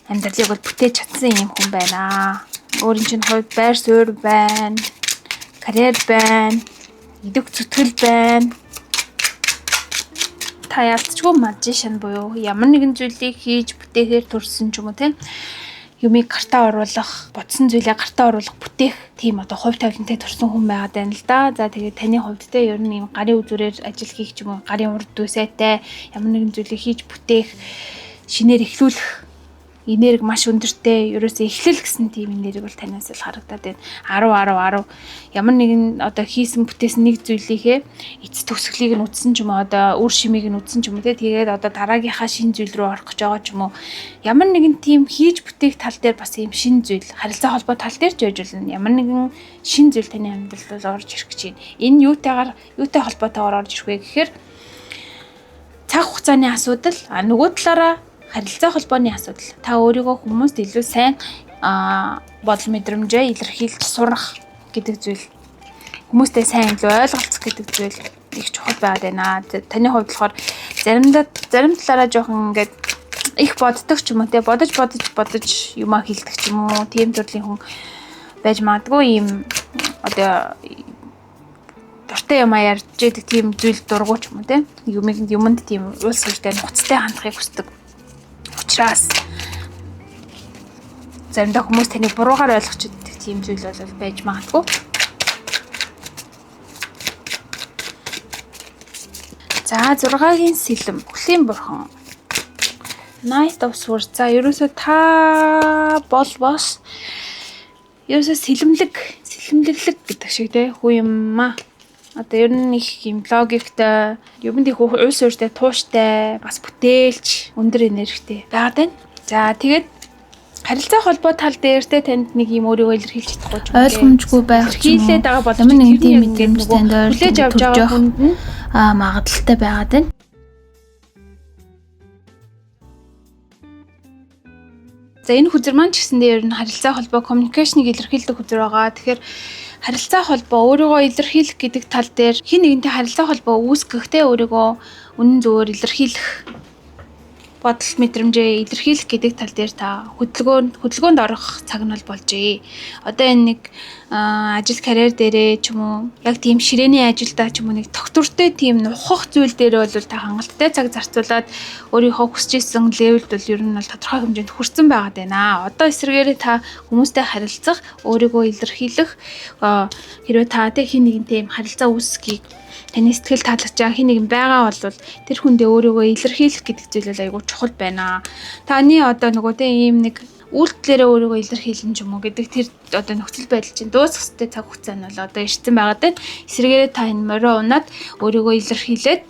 амьдралыг бол бүтээж чадсан юм хүн байна. Өөрийн чинь хувьд байр суурь байна, карьер байна, идэвх зүтгэл байна. Та ялцчгүй магишн буюу ямар нэгэн зүйлийг хийж бүтээхээр төрсөн ч юм уу тийм юмыг гартаа оруулах, бодсон зүйлээ гартаа оруулах, бүтээх тийм одоо хувь тавилантай төрсэн хүн байгаад байна л да. За тэгээд таны хувьд те ер нь юм гарын үзүүрээр ажил хийх ч юм уу, гарын урд үсэйтэй ямар нэгэн зүйлийг хийж бүтээх, шинээр эхлүүлэх энерги маш өндөртэй, ерөөсөө эхлэл гэсэн тийм энерги бол танаас л харагдаад байна. 10 ямар нэгэн одоо хийсэн бүтээсэн нэг зүйлийнхээ эцэс төгсгөлийг нь үтсэн ч юм уу одоо үр шимийг нь үтсэн ч юм уу тэгээд одоо дараагийнхаа шинэ зүйл рүү орох гэж байгаа ч юм уу. Ямар нэгэн тийм хийж бүтээх тал дээр бас ийм шинэ зүйл, харилцаа холбоо тал дээр ч байж болно. Ямар нэгэн шинэ зүйл таны амьдралд орж ирэх гэж байна. Энэ юутай холбоотойгоор орж ирэх вэ гэхээр цаг хугацааны асуудал, нөгөө талаараа харилцаа холбооны асуудал. Та өөрийгөө хүмүүст илүү сайн бодол мэдрэмжээ илэрхийлж сурах гэдэг зүйл. Хүмүүстэй сайн илүү ойлголцох гэдэг зүйл их чухал байгаад байна. Таны хувьд болохоор зарим талаараа жоохон ингээд их боддог ч юм уу те бодож юмаа хэлдэг ч юм уу тийм төрлийн хүн байж магадгүй юм одоо дуртай юм ярьж идэг тийм зүйл дургуй ч юм уу те юмд тийм уус сүртэй нуцтай хандахыг хүсдэг. Учраас заримдаа хүмүүс таныг буруугаар ойлгож идэх тийм зүйл бол байж магадгүй. За 6-гийн сэлэм, бүхлийн бурхан. Knight of Swords. За ерөөсөө та бол бас ерөөсөө сэлэмлэглэг гэдэг шиг те хүү юм аа. Одоо ер нь их юм логиктэй, юмд их уус ууртай, тууштай, бас бүтээлч, өндөр энергитэй байгаад байна. За тэгээд харилцаа холбоо тал дээр те танд нэг юм өөрийгөө илэрхийлж чадахгүй ч ойлгомжгүй байх ч юм уу. Хийлээд байгаа бол ямар нэгэн тийм мэдрэмжтэнд хүлээж авч байгаа хүнд нь магадaltaй байгаад байна. За энэ хүзэр маань ч гэсэндээ ер нь харилцаа холбоо коммуникашныг илэрхийлдэг хүзэр байгаа. Тэгэхээр харилцаа холбоо өөрийгөө илэрхийлэх гэдэг тал дээр хин нэгнтэй харилцаа холбоо үүсгэхдээ өөрийгөө үнэн зөвөөр илэрхийлэх бодол мэдрэмжээ илэрхийлэх гэдэг тал дээр та хөдөлгөөнд орох цаг нь болжээ. Одоо энэ нэг ажил карьер дээрээ ч юм уу яг тийм ширээний ажилдаа ч юм уу нэг доктортой тийм нухах зүйл дээр бол та хангалттай цаг зарцуулаад өөрийнхөө хүсэж исэн левелд бол ер нь бол тодорхой хэмжээнд хүрсэн байгаад байна. Одоо эсвэргээрээ та хүмүүстэй харилцах, өөрийгөө илэрхийлэх хэрвээ та хин нэгнтэй юм харилцаа үүсгэхийг таны сэтгэл таалагдж байгаа хин нэгэн байгаа бол тэр хүндээ өөрийгөө илэрхийлэх гэдэг зүйл бол айгүй чухал байна. Таны одоо нөгөө тийм нэг үйлдэлээрээ өөрийгөө илэрхийлэн ч юм уу гэдэг тэр одоо нөхцөл байдал чинь дуусах хэвээр цаг хугацаа нь бол одоо ирсэн байгаад байна. Эсвэргээрээ та энэ морио унаад өөрийгөө илэрхийлээд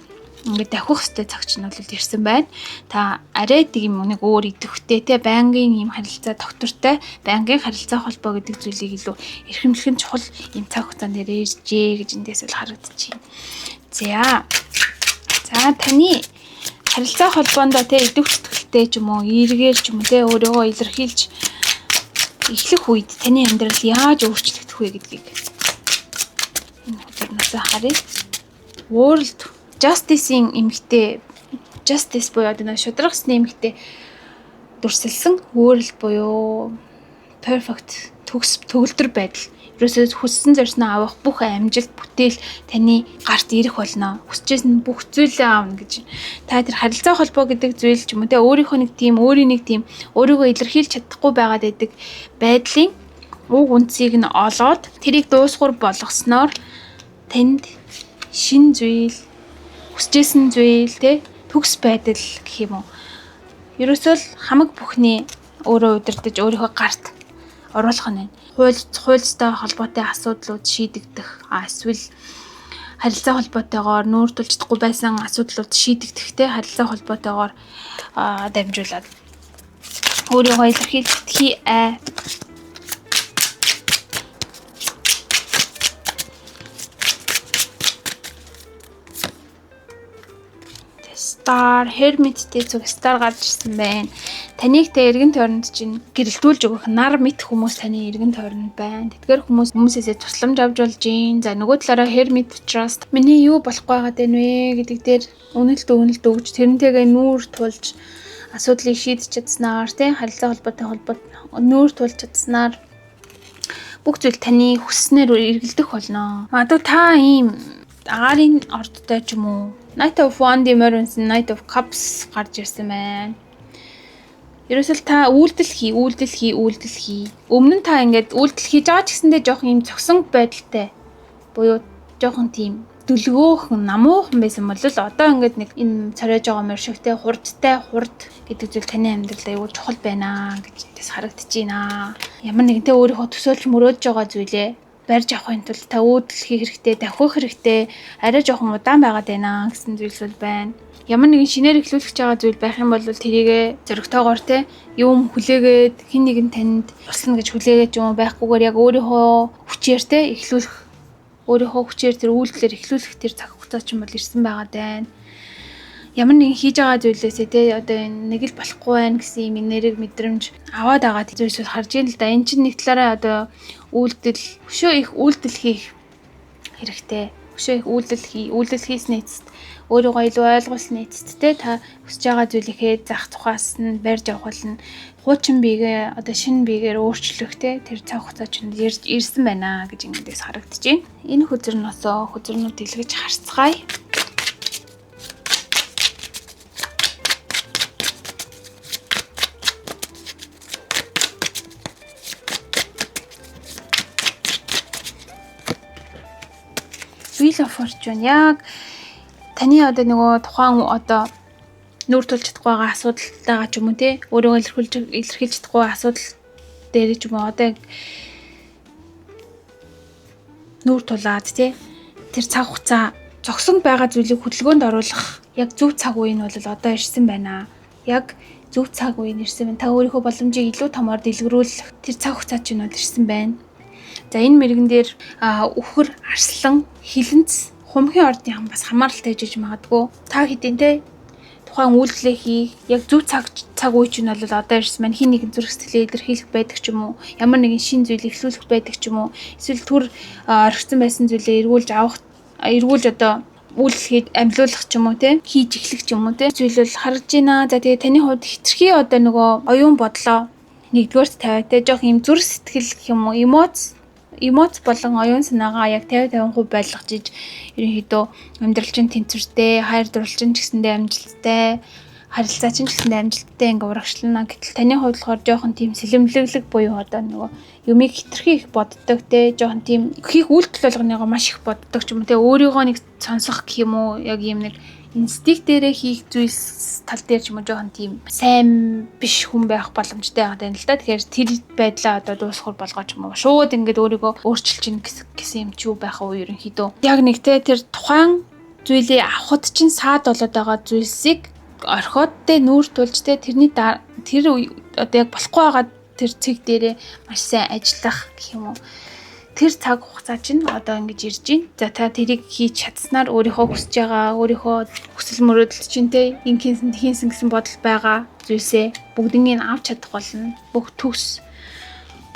ингээд давхих хэвээр цаг чинь бол ирсэн байна. Та арай тийм нэг өөр идэвхтэй те байнгын ийм харилцаа доктортой байнгын харилцаа холбоо гэдэг зүйлийг илүү эрхэмлэх нь чухал ийм цаг хугацаанд иржээ гэж эндээс бол харагдчихээн. За таны харилцаа холбоонд те идэвх сэтгэлтэй ч юм уу эргээр ч юм уу те өөрийгөө илэрхийлж эхлэх үед таны амьдрал яаж өөрчлөгдөх вэ гэдгийг энэ хүчнээс харъя. World Justice-ийн эмэгтэй Justice буюу одоо шударгасны эмэгтэй дүрсэлсэн World буюу Perfect төгөлдөр байдал. Ерөөсөө хүссэн зорьсноо авах бүх амжилт бүтээл таны гарт ирэх болно. Хүсэжсэн бүх зүйлээ аавна гэж. Та тэр харилцаа холбоо гэдэг зүйл ч юм уу те өөрийнхөө нэг тийм өөрийгөө илэрхийлж чадахгүй байгаад байдаг байдлын уг үндсийг нь олоод тэрийг дуусгуур болгосноор танд шин зүйл, хүсэжсэн зүйл те төгс байдал гэх юм уу. Ерөөсөө л хамаг бүхний өөрөө удирдах, өөрийнхөө гарт оруулах нь. Хуульцтай холбоотой асуудлууд шийдэгдэх, эсвэл харилцаа холбоотойгоор нүүр тулж чадахгүй байсан асуудлууд шийдэгдэхтэй харилцаа холбоотойгоор дамжуулаад өөрийгөө илэрхийлэхий Star Hermit-тэй зүг Star гарч ирсэн байна. Таныг тэ эргэн тойронд чинь гэрэлтүүлж өгөх нар мэд хүмүүс таны эргэн тойронд байна. Тэдгээр хүмүүсээсээ тусламж авч болж гин. За нөгөө талаараа Hermit Trust миний юу болох байгаад байна вэ гэдэг дээр үнэлт өгж тэрнтэйгээ нүүр тулж асуудлыг шийдэж чадсанаар тэ харилцаа холбоотой нүүр тулж чадсанаар бүх зүйл таны хүсснээр эргэлдэх болно. Магадгүй та ийм агаарын ордтой ч юм уу Knight of Wands, Knight of Cups гарч ирсэн байна. Ерөөсөл та үйлдэл хий. Өмнө нь та ингээд үйлдэл хийж байгаа ч гэсэндээ жоохон юм зогсон байдалтай. Буюу жоохон тийм дүлгөөхөн, намуухан байсан бол одоо ингээд нэг энэ царайж байгаа мөршигтэй хурд гэдэг зүйл таны амьдралд аюул чухал байна гэж тэс харагдаж байна. Ямар нэгэнтэй өөрийнхөө төсөөлж мөрөөдж байгаа зүйлээ барьж авахын тулд та үйлдэл хийх хэрэгтэй, давхих хэрэгтэй, арай жоохон удаан байгаад байна гэсэн зүйл байна. Ямар нэгэн шинээр эхлүүлэх гэж байгаа зүйл байх юм бол тэрийгэ зөрөгтэйгээр те юм хүлээгээд хин нэгэн танд туслана гэж хүлээгээд юм байхгүйгээр яг өөрийнхөө хүчээр те эхлүүлэх, өөрийнхөө хүчээр тэр үйлдэлээр эхлүүлэх тэр цаг хугацаа ч юм бол ирсэн байгаад байна. Ямар нэгэн хийж байгаа зүйлээсээ те одоо энэ нэг л болохгүй байх гэсэн юм нэрийг мэдрэмж аваад байгаа зүйлсүүд харж ийн л да. Энд чинь нэг талаараа одоо өшөө их үйлдэл хийх хэрэгтэй. Өшөө их үйлдэл хийснээ эцэст өөрийгөө илүү ойлгуулсны эцэст те та хүсэж байгаа зүйлийнхээ зах тухаас нь барьж авах болно. Хуучин биегээ одоо шинэ биегээр өөрчлөх те тэр цаг хугацаа чинь ирсэн байна гэж ингэдээс харагдаж байна. Энэ хүзрнүүд дэлгэж харцгаая. Wheel of Fortune яг таны одоо нөгөө тухайн одоо нүүр тулж чадахгүй байгаа асуудалтайгаа ч юм уу те өөрийгөө илэрхийлж чадахгүй асуудал дээр ч юм уу одоо нүүр тулаад те тэр цаг хугацаа зогсон байгаа зүйлийг хөдөлгөөнд оруулах яг зөв цаг үе нь бол одоо ирсэн байна. Яг зөв цаг үе нь ирсэн байна. Та өөрийнхөө боломжийг илүү томоор дэлгэрүүлэх тэр цаг хугацаа чинь бол ирсэн байна. За энэ мэрэгэн дээр үхэр, арслан, хилэнц, хумхийн ордын хам бас хамааралтай хийж магадгүй. Та хэдийн те тухайн үйлдэлээ хийх яг зөв цаг үе чинь бол одоо ирсэн байна. Хин нэгэн зүрх сэтгэлээ илэрхийлэх байдаг ч юм уу. Ямар нэгэн шин зүйл эхлүүлэх байдаг ч юм уу. Эсвэл түр орхисон байсан зүйлээ эргүүлж одоо үйлдэл амлиулах ч юм уу те хийж эхлэх ч юм уу те зүйл бол харж байна. За тэгээ таны хувьд хитрхи одоо нөгөө оюун бодлоо нэгдүгээрт тавиа те жоох юм зүрх сэтгэл гэх юм уу эмоц болон оюун санаагаа яг 50% байлгаж иж ерөнхийдөө амьдрал чинь тэнцвэртэй, хайр дурлалчин ч гэсэндээ амжилттай, харилцаа чинь ч гэсэндээ амжилттай ингээ урагшлана. Гэтэл таны хувьд болохоор жоохон тийм сэлэмлэглэг буюу одоо нөгөө юмыг хитрхи их боддог те жоохон тийм хийх үйлдэл болгоныгоо маш их боддог ч юм уу те өөрийгөө нэг сонсох гэх юм уу яг юм нэг инстинктээрээ хийх зүйлс тал дээр ч юм уу жоохон тийм сайн биш хүн байх боломжтой байгаа юм л да. Тэгэхээр тэр байдлаа одоо дуусгах болгооч юм уу шууд ингээд өөрийгөө өөрчилж ин гэсэн юм ч юу байх уу ерөнхийдөө. Яг нэг те тэр тухайн зүйлийг авахд чинь саад болоод байгаа зүйлсийг орхиод те нүүр тулж те тэрний тэр одоо яг болохгүй байгаа тэр цэг дээрээ маш сайн ажиллах гэх юм уу. Тэр цаг хугацаа чинь одоо ингэж ирж байна. За та тэрийг хийж чадсанаар өөрийнхөө хүсэж байгаа, өөрийнхөө хүсэл мөрөөдөл чинь те инхийнсэн гэсэн бодол байгаа зүйлсээ бүгднийг авч чадах болно. Бүх төс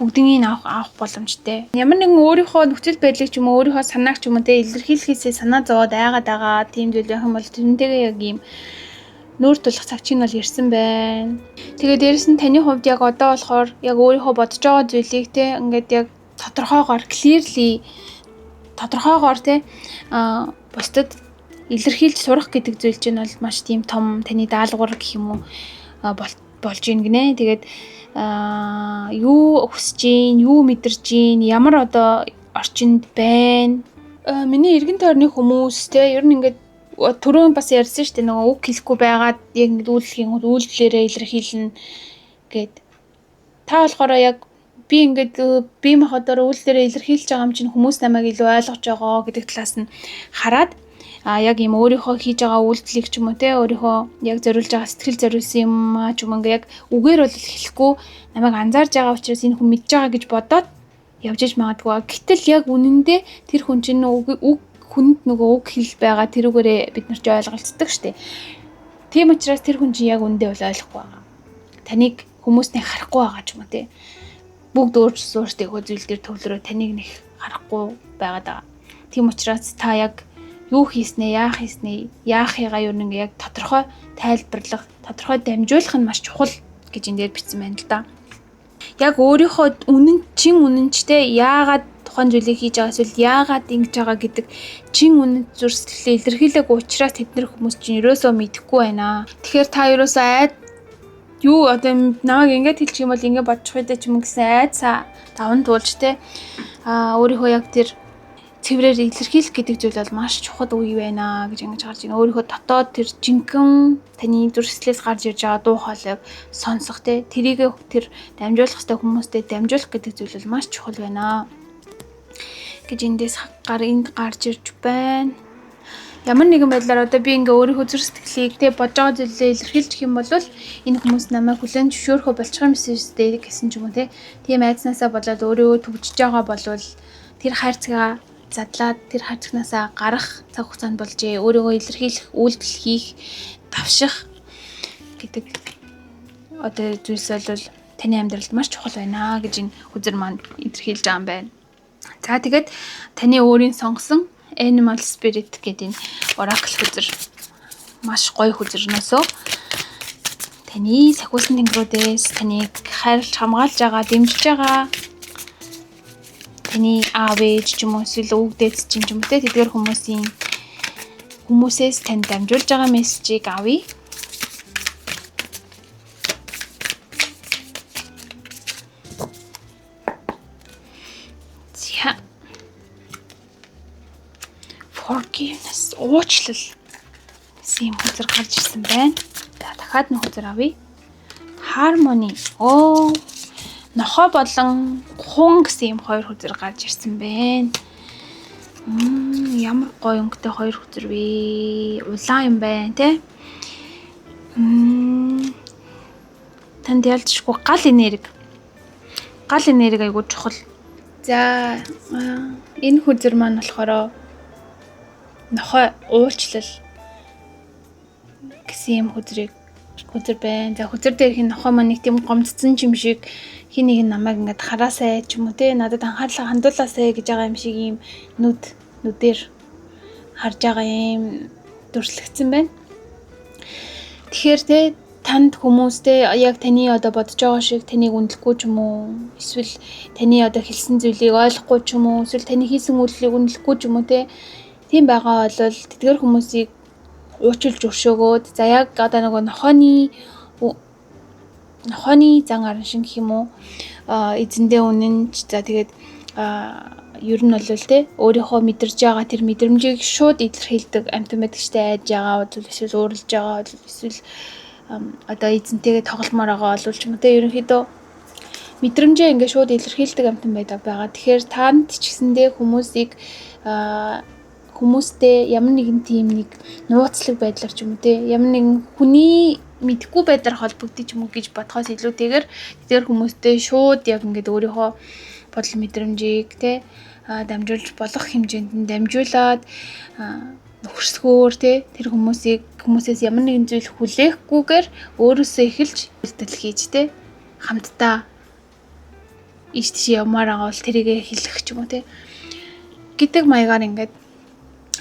бүгднийг авах боломжтой. Ямар нэгэн өөрийнхөө нөхцөл байдлыг ч юм уу, өөрийнхөө санааг ч юм уу те илэрхийлэхээсээ санаа зовоод айгаад байгаа тийм зүйл байх юм бол тэрнтэйгээ яг ийм нүүр тулах цаг чинь бол ирсэн байна. Тэгээд дээрэс нь таны хувьд яг одоо болохоор яг өөрийнхөө бодож байгаа зүйлийг те ингээд яг тодорхойгоор те бусдад илэрхийлж сурах гэдэг зүйл чинь бол маш тийм том таны даалгавар гэх юм уу болж ийн гинэ. Тэгээд юу хүсэж гин, юу мэдэрж гин, ямар одоо орчинд байна. Миний эргэн тойрны хүмүүс те ер нь ингээд түрүүн бас ярьсан шүү дээ нөгөө үг хэлэхгүй байгаад яг ингэ үйлдэлээрээ илэрхийлнэ гэд. Та болохоор яг би ингээд бие махбодоор үйлдэлээрээ илэрхийлж байгаа юм чинь хүмүүс намайг илүү ойлгож байгаа гэдэг талаас нь хараад яг юм өөрийнхөө хийж байгаа үйлдэлийг ч юм уу те өөрийнхөө яг зориулж байгаа сэтгэл зориулсан юм ч юм ингээ яг үгээр бол хэлэхгүй намайг анзаарж байгаа учраас энэ хүн мэдж байгаа гэж бодоод явж иж магадгүй. Гэтэл яг үнэндээ тэр хүн чинь хүнд нөгөө үг хэл байгаа тэрүүгээрээ бид нар ч ойлголцдог штеп. Тийм учраас тэр хүн чинь яг үндэ бол ойлгохгүй байгаа. Таныг хүмүүсний харахгүй байгаа ч юм уу те. Бүгд өөрсдөө зүйл дээр төвлөрөө таныг нэг харахгүй байгаад байгаа. Тийм учраас та яг юу хийснээ, яахыгаа юу нэг яг тодорхой тайлбарлах, тодорхой дамжуулах нь маш чухал гэж энэ дээр бичсэн байна л да. Яг өөрийнхөө үнэнчтэй яагаад тухайн зүйлийг хийж байгаа эсвэл яагаад ингэж байгаа гэдэг чин үнэн зурслээ илэрхийлээгүй учраас тэднэр хүмүүс чинь ерөөсөө мэдэхгүй байна. Тэгэхээр та ерөөсөө юу одоо намайг ингэж хэлчих юм бол ингэ бодчих үедээ ч юм гэсэн айдсаа даван туулж те өөрийнхөө яг тэр цэврээр илэрхийлэх гэдэг зүйл бол маш чухал үе байна гэж ингэж харж байна. Өөрийнхөө дотоод тэр жинхэнэ таны зурслээс гарч ирж байгаа дуу хоолойг сонсох те тэрийг тэр дамжуулах хэрэгтэй хүмүүстэй дамжуулах гэдэг зүйл бол маш чухал байна гэж эндээс энд гарч ирж байна. Ямар нэгэн байдлаар одоо би ингээ өөрийнхөө зүрх сэтгэлийг те бодож байгаа зүйлээ илэрхийлчих юм бол энэ хүмүүс намайг хүлээн зөвшөөрөхө болчих юм эсвэл гэсэн ч юм уу те тийм айдснаасаа болоод өөрөө төгжиж байгаа болвол тэр хайрцагаа задлаад тэр хайрцагнаасаа гарах цаг хугацаанд болжээ. Өөрийгөө илэрхийлэх, үйлдэл хийх, давших гэдэг одоо зүйлс бол таны амьдралд маш чухал байна гэж энэ хүзэр маань илэрхийлж байгаа юм байна. За тэгээд таны өөрийн сонгосон Animal Spirit гэдэг энэ Oracle хүзэр маш гоё хүзэрнөөсөө таны сахиусан тэнгэрүүдээс таныг хайрлж хамгаалж байгаа, дэмжиж байгаа таны аав ээж ч юм уу эсвэл өвөг дээдс ч юм уу те тэдгээр хүмүүсээс танд дамжуулж байгаа мессежийг авъя. За. Forgiveness уучлал гэсэн хүзэр гарч ирсэн байна. За дахиад нэг хүзэр авъя. Harmony. Нохой болон хун гэсэн юм хоёр хүзэр гарч ирсэн байна. Ямар гоё өнгөтэй хоёр хүзэр вэ? Улаан юм байна те. Танд ялцчихгүй гал энерги айгуу чухал. За энэ хүзэр маань болохоор нохой уучлал гэсэн юм хүзэр байна. За хүзэр дээр хин нохой маань нэг тийм гомцсон юм шиг хин нэг намайг ингээд хараасай ч юм уу те надад анхаарлаа хандуулаасай гэж байгаа юм шиг ийм нүдээр харж байгаа юм дүрслэгдсэн байна. Тэгэхээр те танд хүмүүстэй яг таны одоо бодож байгаа шиг таныг үнэлэхгүй ч юм уу эсвэл таны одоо хэлсэн зүйлийг ойлгохгүй ч юм уу эсвэл таны хийсэн үйлдэлийг үнэлэхгүй ч юм уу те тийм байгаа бол тэдгээр хүмүүсийг уучлж өршөөгөөд за яг одоо нөгөө нохооны зан аран шиг гэх юм уу эзэндээ үнэнч за тэгээд ер нь бол те өөрийнхөө мэдэрж байгаа тэр мэдрэмжийг шууд илэрхийлдэг амтан мэдгчтэй айж байгаа бол эсвэл өөрлөж байгаа бол эсвэл одоо эзэнтэйгээ тогломоор байгаа бол ч юм уу те ерөнхийдөө мэдрэмжээ ингээд шууд илэрхийлдэг амтан байгаа. Тэгэхээр танд ч гэсэндээ хүмүүстэй ямар нэгэн тийм нэг нууцлаг байдлаар ч юм уу те ямар нэгэн хүний мэдхгүй байдлаар холбогдчих юм уу гэж бодхоос илүүтэйгээр тэр хүмүүстэй шууд яг ингээд өөрийнхөө бодол мэдрэмжийг те дамжуулж болох хэмжээнд нь дамжуулаад нөхөрсгөөр те тэр хүмүүсээс ямар нэгэн зүйл хүлээхгүйгээр өөрөөсөө эхэлж үйлдэл хийж те хамтдаа ийш тийш явмаар байгаа бол тэрийгэ хэлэх ч юм уу те гэдэг маягаар ингээд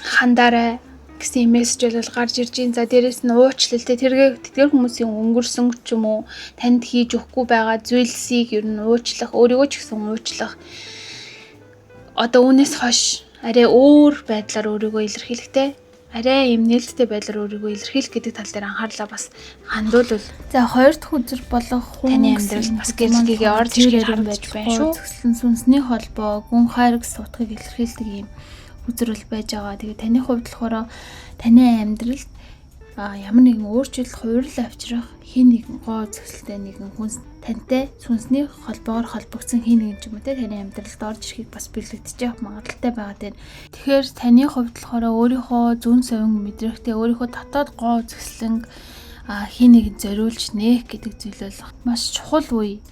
хандаарай гэсэн мессеж бол гарч ирж байна. За дээрэс нь уучлалтай тэр хүмүүсийн өнгөрсөн ч юм уу танд хийж өгөхгүй байгаа зүйлсийг ер нь уучлах, өөрийгөө ч гэсэн уучлах. Одоо үүнээс хойш арай өөр байдлаар өөрийгөө илэрхийлэхтэй, арай юм нээлттэй байдлаар өөрийгөө илэрхийлэх гэдэг тал дээр анхаарлаа бас хандуулвал. За хоёр дахь үзэр болох таны амьдралд бас гэрэлтгийгээ орж ирэх харагдаж байна шүү. Зөвхөн сүнсний холбоо, гүн хайр гэсэн утгыг илэрхийлдэг юм үзэр бол байж байгаа. Тэгээ таны хувьд болохоор таны амьдралд ямар нэгэн өөрчлөлт хувирал авчрах хин нэгэн гоо зөвсөлтэй нэгэн хүнс тантай сүнсний холбоогоор холбогдсон хин нэгэн ч юм уу те таны амьдралд орж ирэхийг бас биелэгдэж явах магадaltaй байгаа дээ. Тэгэхээр таны хувьд болохоор өөрийнхөө зүн совин мэдрэхтэй өөрийнхөө дотоод гоо зөвслөн хин нэгэн зориулж нээх гэдэг зүйл бол маш чухал үе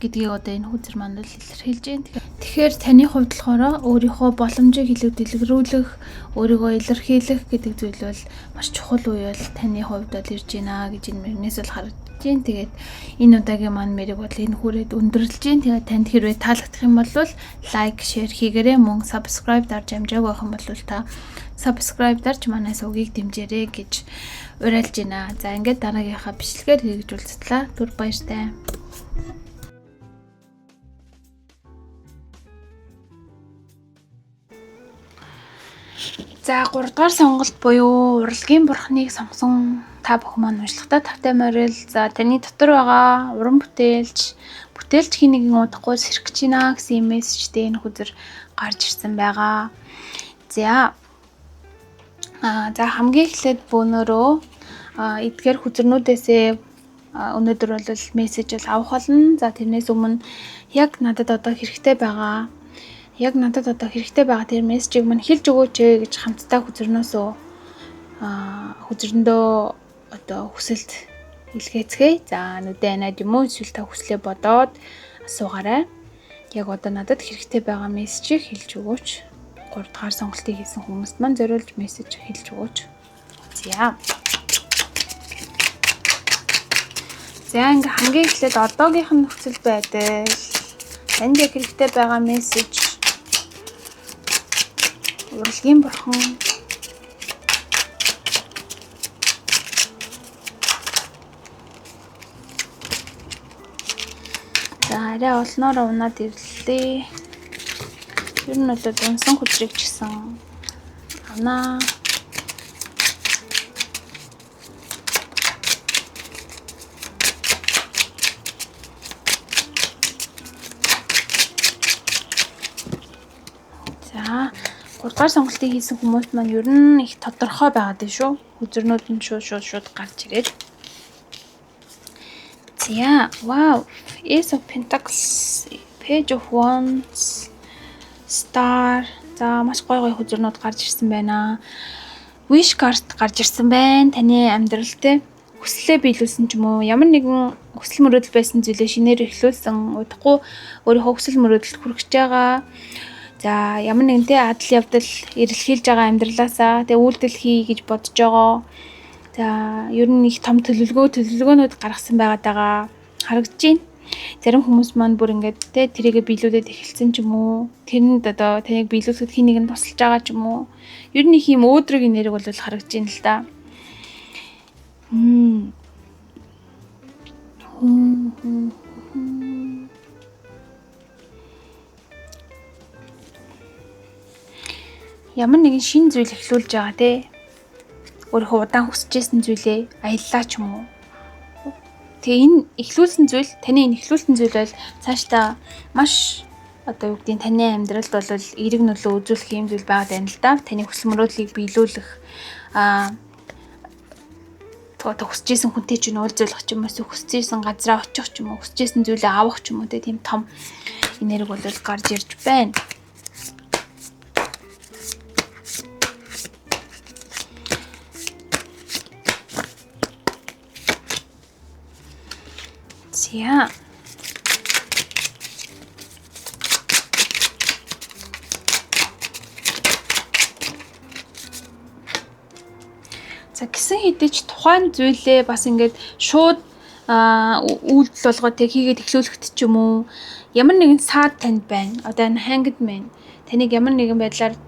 гэдгийг одоо энэ хүзэр мандал илэрхийлж байна. Тэгэхээр таны хувьд болохоор өөрийнхөө боломжийг илүү дэлгэрүүлэх, өөрийгөө илэрхийлэх гэдэг зүйл бол маш чухал үе бол таны хувьд бол ирж байна гэж энэ мөрнөөс бол харагдаж байна. Тэгээд энэ удаагийн маань мэрэг бол энэ хүрээд өндөрлж байна. Тэгээд танд хэрвээ таалагдах юм бол лайк, шеэр хийгээрэй. Мөн subscribe дарж амжааг байх юм бол та subscribe дарж манай сувгийг дэмжээрэй гэж уриалж байна. За ингээд дараагийнхаа бичлэгээр хэрэгжүүлж цатлаа. Түр баяртай. За 3 дугаар сонголт буюу урлагийн бурхныг сонгосон та бүхэн маань уншлагатай тавтай морил. За таны дотор байгаа уран бүтээлч хин нэгэн удахгүй сэрхэж байна гэсэн мессежтэй энэ хүзэр гарч ирсэн байгаа. За хамгийн эхлээд бөөнөрөө эдгээр хүзэрнүүдээсээ өнөөдөр бол мессеж бол авах болно. За тэрнээс өмнө яг надад одоо хэрэгтэй байгаа тэр мессежийг мань хэлж өгөөч гэж хамтдаа хүзэрнөөсөө одоо хүсэлт илгээцгээе. За нүдэ анаад юм уу эсвэл та хүслээ бодоод асуугаарай. Яг одоо надад хэрэгтэй байгаа мессежийг хэлж өгөөч. 3 дахь сонголтыг хийсэн хүмүүст маань зориулж мессеж хэлж өгөөч. За ингээ хамгийн эхлээд одоогийнх нь нөхцөл байдал, танд яг хэрэгтэй байгаа мессеж, урлагийн бурхан, за арай олноороо унаад ирлээ. Ер нь бол унсан хүчрэг ч гэсэн авнаа. За 3 дугаар сонголтыг хийсэн хүмүүс маань ер нь их тодорхой байгаад байна шүү. Хүзэрнүүд нь шууд гарч ирээд. За wow, Ace of Pentacles, Page of Wands, Star. За маш гоё хүзэрнүүд гарч ирсэн байна. Wish card гарч ирсэн байна. Таны амьдралтай хүслээ биелүүлсэн ч юм уу, ямар нэгэн хүсэл мөрөөдөл байсан зүйлээ шинээр эхлүүлсэн, удахгүй өөрийнхөө хүсэл мөрөөдөлд хүрэж байгаа. За ямар нэгэнтэй адал явдал эрэлхийлж байгаа амьдралаасаа тэгээ үйлдэл хий гэж бодож байгаа. За ер нь их том төлөвлөгөөнүүд гаргасан байгаа харагдаж байна. Зарим хүмүүс маань бүр ингээд тэрийгэ биелүүлээд эхэлсэн ч юм уу. Тэрэнд одоо таныг биелүүлэхэд хин нэг нь тусалж байгаа ч юм уу. Ер нь их юм өөдрөгийн нэрэг бол харагдаж байна л да. Ямар нэгэн шинэ зүйл эхлүүлж байгаа те. Өөрийнхөө удаан хүсэж байсан зүйлээ аяллаа ч юм уу. Тэгээ энэ эхлүүлсэн зүйл, таны энэ эхлүүлсэн зүйл бол цаашдаа маш одоо юу гэдгийг таны амьдралд бол эерэг нөлөө үзүүлэх юм зүйл байгаад байна л да. Таны хүсэл мөрөөдлийг биелүүлэх одоо хүсэж исэн хүнтэй чинь уулзах ч юм уу, хүсэж исэн газараа очих ч юм уу, хүсэж исэн зүйлээ авах ч юм уу тийм том энерги бол гарч ирж байна. За гисэн хэдиж тухайн зүйлээ бас ингээд шууд үйлдэл болгоод хийгээд эхлүүлэхэд ч юм уу ямар нэгэн саад танд байна. Одоо энэ hanged man таныг ямар нэгэн байдлаар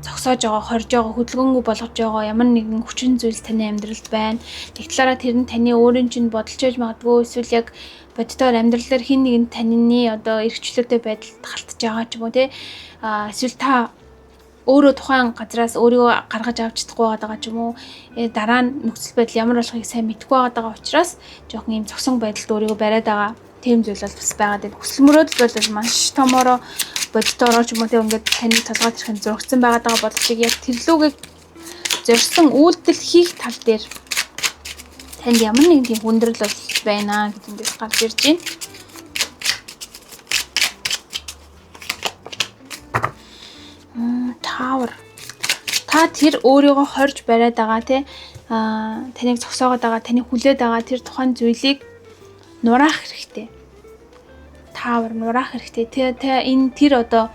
зогсоож байгаа, хорж байгаа, хөдөлгөөнгүй болгож байгаа ямар нэгэн хүчин зүйл таны амьдралд байна. Тэг талаараа тэр нь таны өөрийн чинь бодолч байж магадгүй, эсвэл яг бодитоор амьдралаар хин нэгэнд таны одоо эрхчлөөтэй байдалд халтж байгаа ч юм уу те. Эсвэл та өөрөө тухайн газраас өөрийгөө гаргаж авч чадахгүй байгаа ч юм уу. Дараа нь нөхцөл байдал ямар болохыг сайн мэдэхгүй байгаа учраас жоохон ийм зогсон байдалд өөрийгөө бариад байгаа. Тийм зүйл бол бас байгаад байна. Хүсэл мөрөөдөл бол маш томороо бодитоор ч юм уу те ингээд таны толгойд ирэхэн зургцсан байгаад байгаа боловч яг тэрлүүгээ зорьсон үйлдэл хийх тал дээр танд ямар нэгэн тийм хүндрэл бол байна гэдэгээс гарч ирж байна. Tower. Та тэр өөрийгөө хорж бариад байгаа те таныг зогсоогоод байгаа, таны хүлээд байгаа тэр тухайн зүйлийг нураах хэрэгтэй. Tower нураах хэрэгтэй. Энэ тэр одоо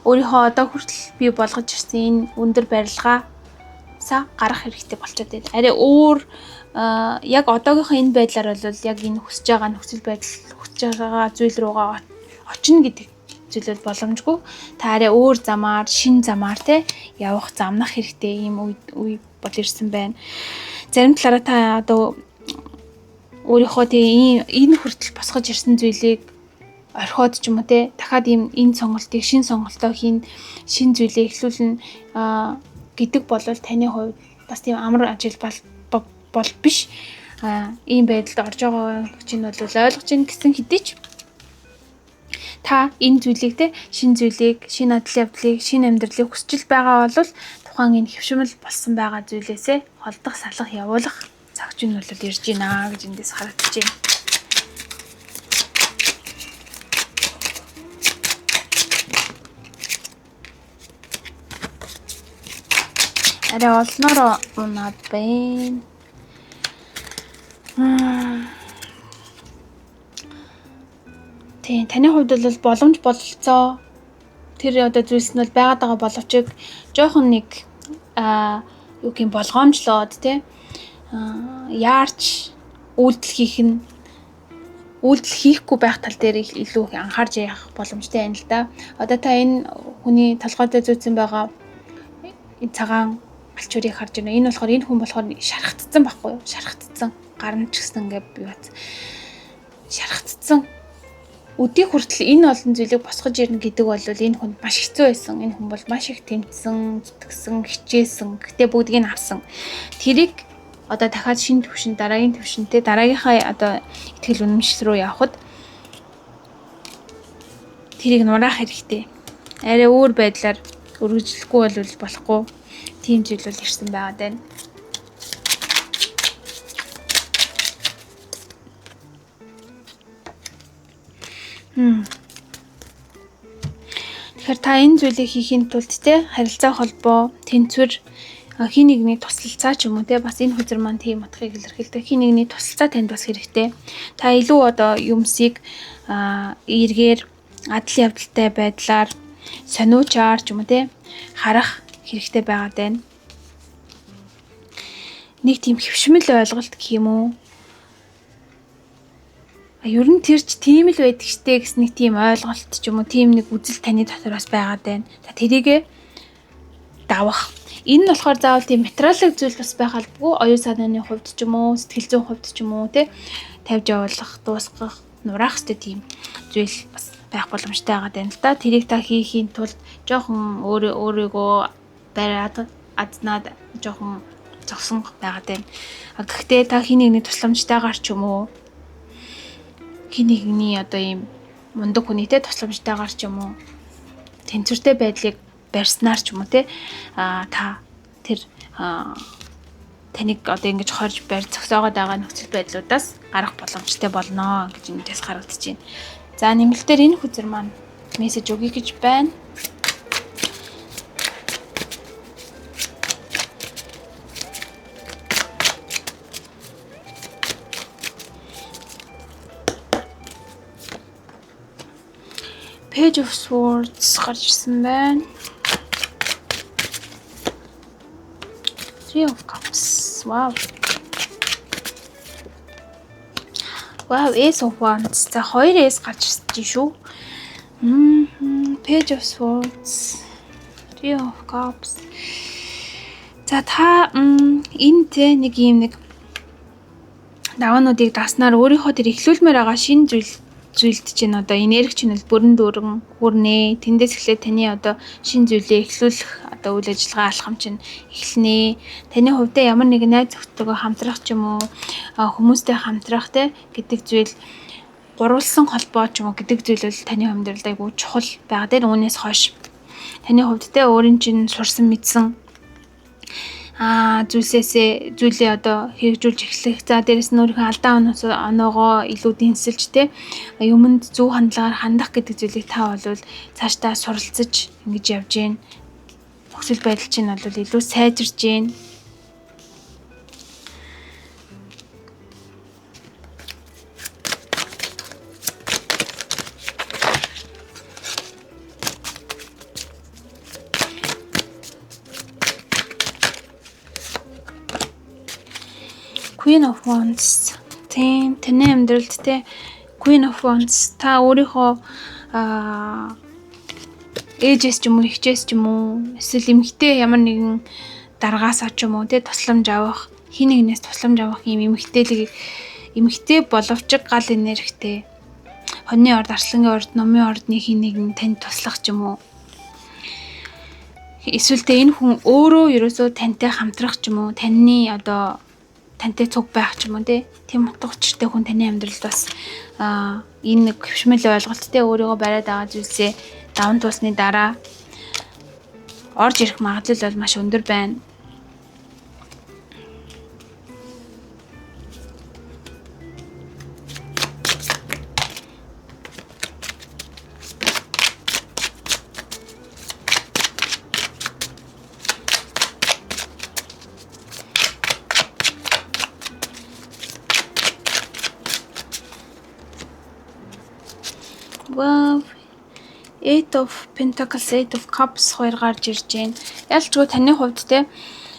өөрийнхөө одоо хүртэл бий болгож ирсэн энэ өндөр барилгаасаа гарах хэрэгтэй болчиход байна. Арай өөр яг одоогийнхоо энэ байдлаар бол яг энэ хүсэж байгаа нөхцөл байдал хүсэж байгаа зүйл рүүгээ очино гэдэг зүйл бол боломжгүй. Та арай өөр замаар, шин замаар те явах, замнах хэрэгтэй ийм үе бол ирсэн байна. Зарим талаараа та одоо өөрийнхөө тийм энэ хүртэл босгож ирсэн зүйлийг орхиод ч юм уу те дахиад энэ сонголтыг шин сонголтоо хийн, шин зүйлээ эхлүүлнэ гэдэг бол таны хувьд бас тийм амар ажил бол биш. Ийм байдалд орж байгаа чинь бол ойлгож ийн гэсэн хэдий ч та энэ зүйлийг те шин зүйлийг, шин явдлыг, шин амьдралыг хүсэж байгаа бол тухайн энэ хөвшмөл болсон байгаа зүйлээсээ холдох, салах, явуулах цагч нь бол ирж байна гэж эндээс харагдаж байна. Арай олноор унаад байна. Тийм таны хувьд бол боломж бололцоо тэр одоо зүйлс нь бол байгаад байгаа боловч жоохон нэг юу гин болгоомжлоод те яарч үйлдэл хийхгүй байх тал дээр илүү анхаарч явах боломжтой байна л да. Одоо та энэ хүний толгойд зүйцсэн байгаа энэ цагаан алчуурыг харж байна. Энэ болохоор энэ хүн болохоор шархтцсан байхгүй юу? Шархтцсан. Гар нь ч гэсэн ингээд бий бат. Шархтцсан. Өдийг хүртэл энэ олон зүйлийг босгож ирнэ гэдэг бол энэ хүнд маш хэцүү байсан. Энэ хүн бол маш их тэмцсэн, зүтгэсэн, хичээсэн. Гэтэ бүгдийг нь авсан. Тэрийг одоо дахиад шинэ төвшин, дараагийн төвшинтэй дараагийнхаа одоо итгэл үнэмшил рүү явхад тэрийг нураах хэрэгтэй. Арай өөр байдлаар өргөжлөхгүй бол болохгүй. Тийм зүйл бол ирсэн байгаад байна. Тэгэхээр та энэ зүйлийг хийхин тулд те харилцаа холбоо, тэнцвэр хин нэгний туслалцаа ч юм уу те бас энэ хүзэр маань тийм утгыг илэрхийлдэг. Хин нэгний туслалцаа танд бас хэрэгтэй. Та илүү одоо юмсыг эргээр адал явдалтай байдлаар сониучаар ч юм уу те харах хэрэгтэй байгаад байна. Нэг тийм хөвшмөл ойлголт гэх юм уу? Ер нь тэр ч тийм л байдаг штэ гэсэн нэг тийм ойлголт ч юм уу, тийм нэг үзэл таны дотроос байгаад байна. Та тэрийгэ давах. Энэ нь болохоор заавал тийм материалын зүйл бас байх албагүй. Оюун санааны хувьд ч юм уу, сэтгэл зүйн хувьд ч юм уу те тавьж явуулах, дуусгах, нураах хэвээр тийм зүйл бас байх боломжтой байгаа юм л да. Тэрийг та хийхийн тулд жоохон өөрийгөө бариад азнаад жоохон зогсон байгаад байна. Гэхдээ та хин нэгний тусламжтайгаар ч юм уу, хин нэгний одоо ийм мундаг хүнийтэй тусламжтайгаар ч юм уу тэнцвэртэй байдлыг барьснаар ч юм уу те та тэр таныг одоо ингэж хорж барь зогсоогоод байгаа нөхцөл байдлуудаас гарах боломжтой болно гэж эндээс харагдаж байна. За нэмэлтээр энэ хүзэр маань мессеж өгье гэж байна. Page of Swords гарч ирсэн байна. Three of Cups. Wow. Wow, Ace of Wands. За 2 Ace гарч ирсэн шүү. Page of Swords. Three of Cups. За та энэ тэ нэг юм нэг даваануудыг даснаар өөрийнхөө тэр эхлүүлмээр байгаа шинэ зүйлд чинь одоо энерги чинь бүрэн дүүрэн хүрнэ. Тэндээс эхлээд таны одоо шинэ зүйлээ эхлүүлэх одоо үйл ажиллагаа алхам чинь эхэлнэ. Таны хувьд ямар нэгэн найз зөвхтойгоо хамтрах ч юм уу, хүмүүстэй хамтрах те гэдэг зүйл, гурвалсан холбоо ч юм уу гэдэг зүйл бол таны амьдралд айгүй чухал байгаа. Тэр үүнээс хойш таны хувьд те өөрийн чинь сурсан мэдсэн зүйлээ одоо хэрэгжүүлж эхлэх. За дээрэс нь өөрийнхөө алдаа оноогоо илүү дэнсэлж те юмд зөв хандлагаар хандах гэдэг зүйлийг та бол цаашдаа суралцаж ингэж явж гин. Нөхцөл байдал чинь бол илүү сайжирж гин. Queen of Wands. Таны амьдралд те Queen of Wands та өөрийнхөө ээжээс ч юм уу, эхчээс ч юм уу, эсвэл эмэгтэй ямар нэгэн даргаасаа ч юм уу те тусламж авах, хин нэгнээс тусламж авах юм эмэгтэй боловч гал энергитэй. Хоньны орд, арслангийн орд, номын ордны хин нэгэн танд туслах ч юм уу. Эсвэл те энэ хүн өөрөө ерөөсөө тантай хамтрах ч юм уу, тантай цуг байх ч юм уу тийм утга учиртай хүн таны амьдралд бас энэ нэг хөвшмөл ойлголттой өөрийгөө бариад байгаа зүйлсээ даван туусны дараа орж ирэх магадлал бол маш өндөр байна. Wow. Eight of Pentacles, Eight of Cups хоёр гарч ирж байна. Ялчгүй таны хувьд те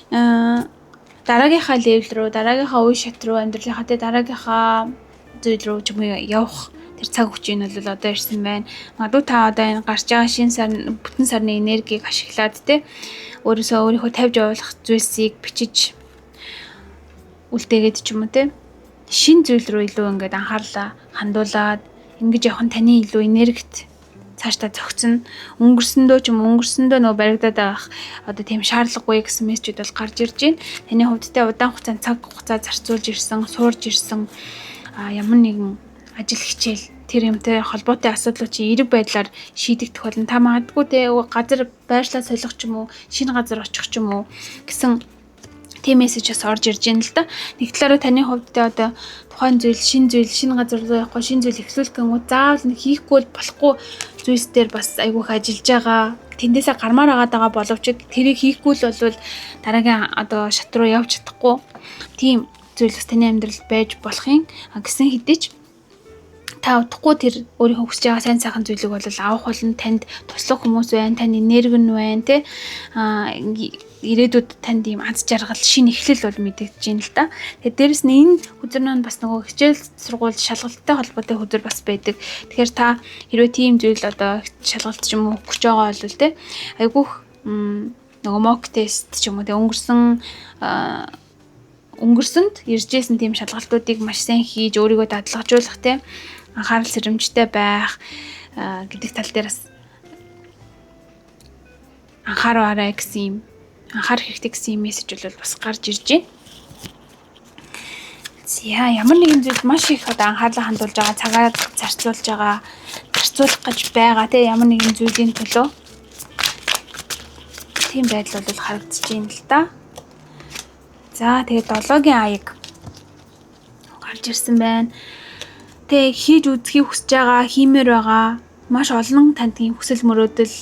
дараагийнхаа левел рүү, дараагийнхаа үе шат руу, амьдралынхаа те дараагийнхаа зүйл рүү ч юм уу явах тэр цаг хүчин нь бол одоо ирсэн байна. Магадгүй та одоо энэ гарч байгаа шинэ сар, бүтэн сарны энергийг ашиглаад те өөрийнхөө тавьж явуулах зүйлсийг бичиж үлдээгээд ч юм уу те шинэ зүйл рүү илүү ингээд анхаарлаа хандуулаад ингэж явах нь таны илүү энергит цаашдаа зөгцөн. Өнгөрсөндөө нөө баригдаад байх одоо тийм шаардлагагүй гэсэн мессежүүд бол гарч ирж байна. Таны хувьд те удаан хугацаанд цаг хугацаа зарцуулж ирсэн, суурж ирсэн ямар нэгэн ажил хичээл тэр юмтай холбоотой асуудлууд чи эерэг байдлаар шийдэгдэх болно. Та магадгүй те газар байршлаа солих ч юм уу, шинэ газар очих ч юм уу гэсэн тийм мессежээс орж ирж байна л да. Нэг талаараа таны хувьд одоо тухайн зүйл, шинэ газар руу явахгүй, шинэ зүйл эхлүүлэх гэнгүй заавал нэг хийхгүй болохгүй зүйлс дээр бас айгүйх ажиллаж байгаа. Тэндээсээ гармаар байгаа боловч тэрийг хийхгүй л бол дараагийн одоо шат руу явж чадахгүй. Тийм зүйл бас таны амьдралд байж болох юм. Гэсэн хэдий ч та удахгүй тэр өөрийнхөө хүсэж байгаа сайн сайхан зүйлийг бол авах болно. Танд туслах хүмүүс байна, таны энерги нь байна, те ирээдүйд танд ийм аз жаргал, шинэ эхлэл бол мэдэгдэж байна л да. Тэгээд дээрэс нь энэ хүзэр маань бас нөгөө хичээл сургууль шалгалттай холбоотой хүзэр бас байдаг. Тэгэхээр та хэрвээ тийм зүйл одоо шалгалт ч юм уу өгч байгаа бол те айгүйх нөгөө mock test ч юм уу те өнгөрсөнд иржсэн тийм шалгалтуудыг маш сайн хийж өөрийгөө дадлагжуулах те анхаарал сэрэмжтэй байх гэдэг тал дээр бас анхаараарай гэсэн юм анхаарах хэрэгтэй гэсэн юм мессеж бол бас гарч ирж байна. За ямар нэгэн зүйл маш их одоо анхаарлаа хандуулж байгаа, цагаа зарцуулах гэж байгаа те ямар нэгэн зүйлийн төлөө тийм байдал бол харагдаж байна л да. За тэгээд 7-гийн аяг гарч ирсэн байна. Тэг хийж үзхийг хүсэж байгаа, хиймээр байгаа маш олон танд тийм хүсэл мөрөөдөл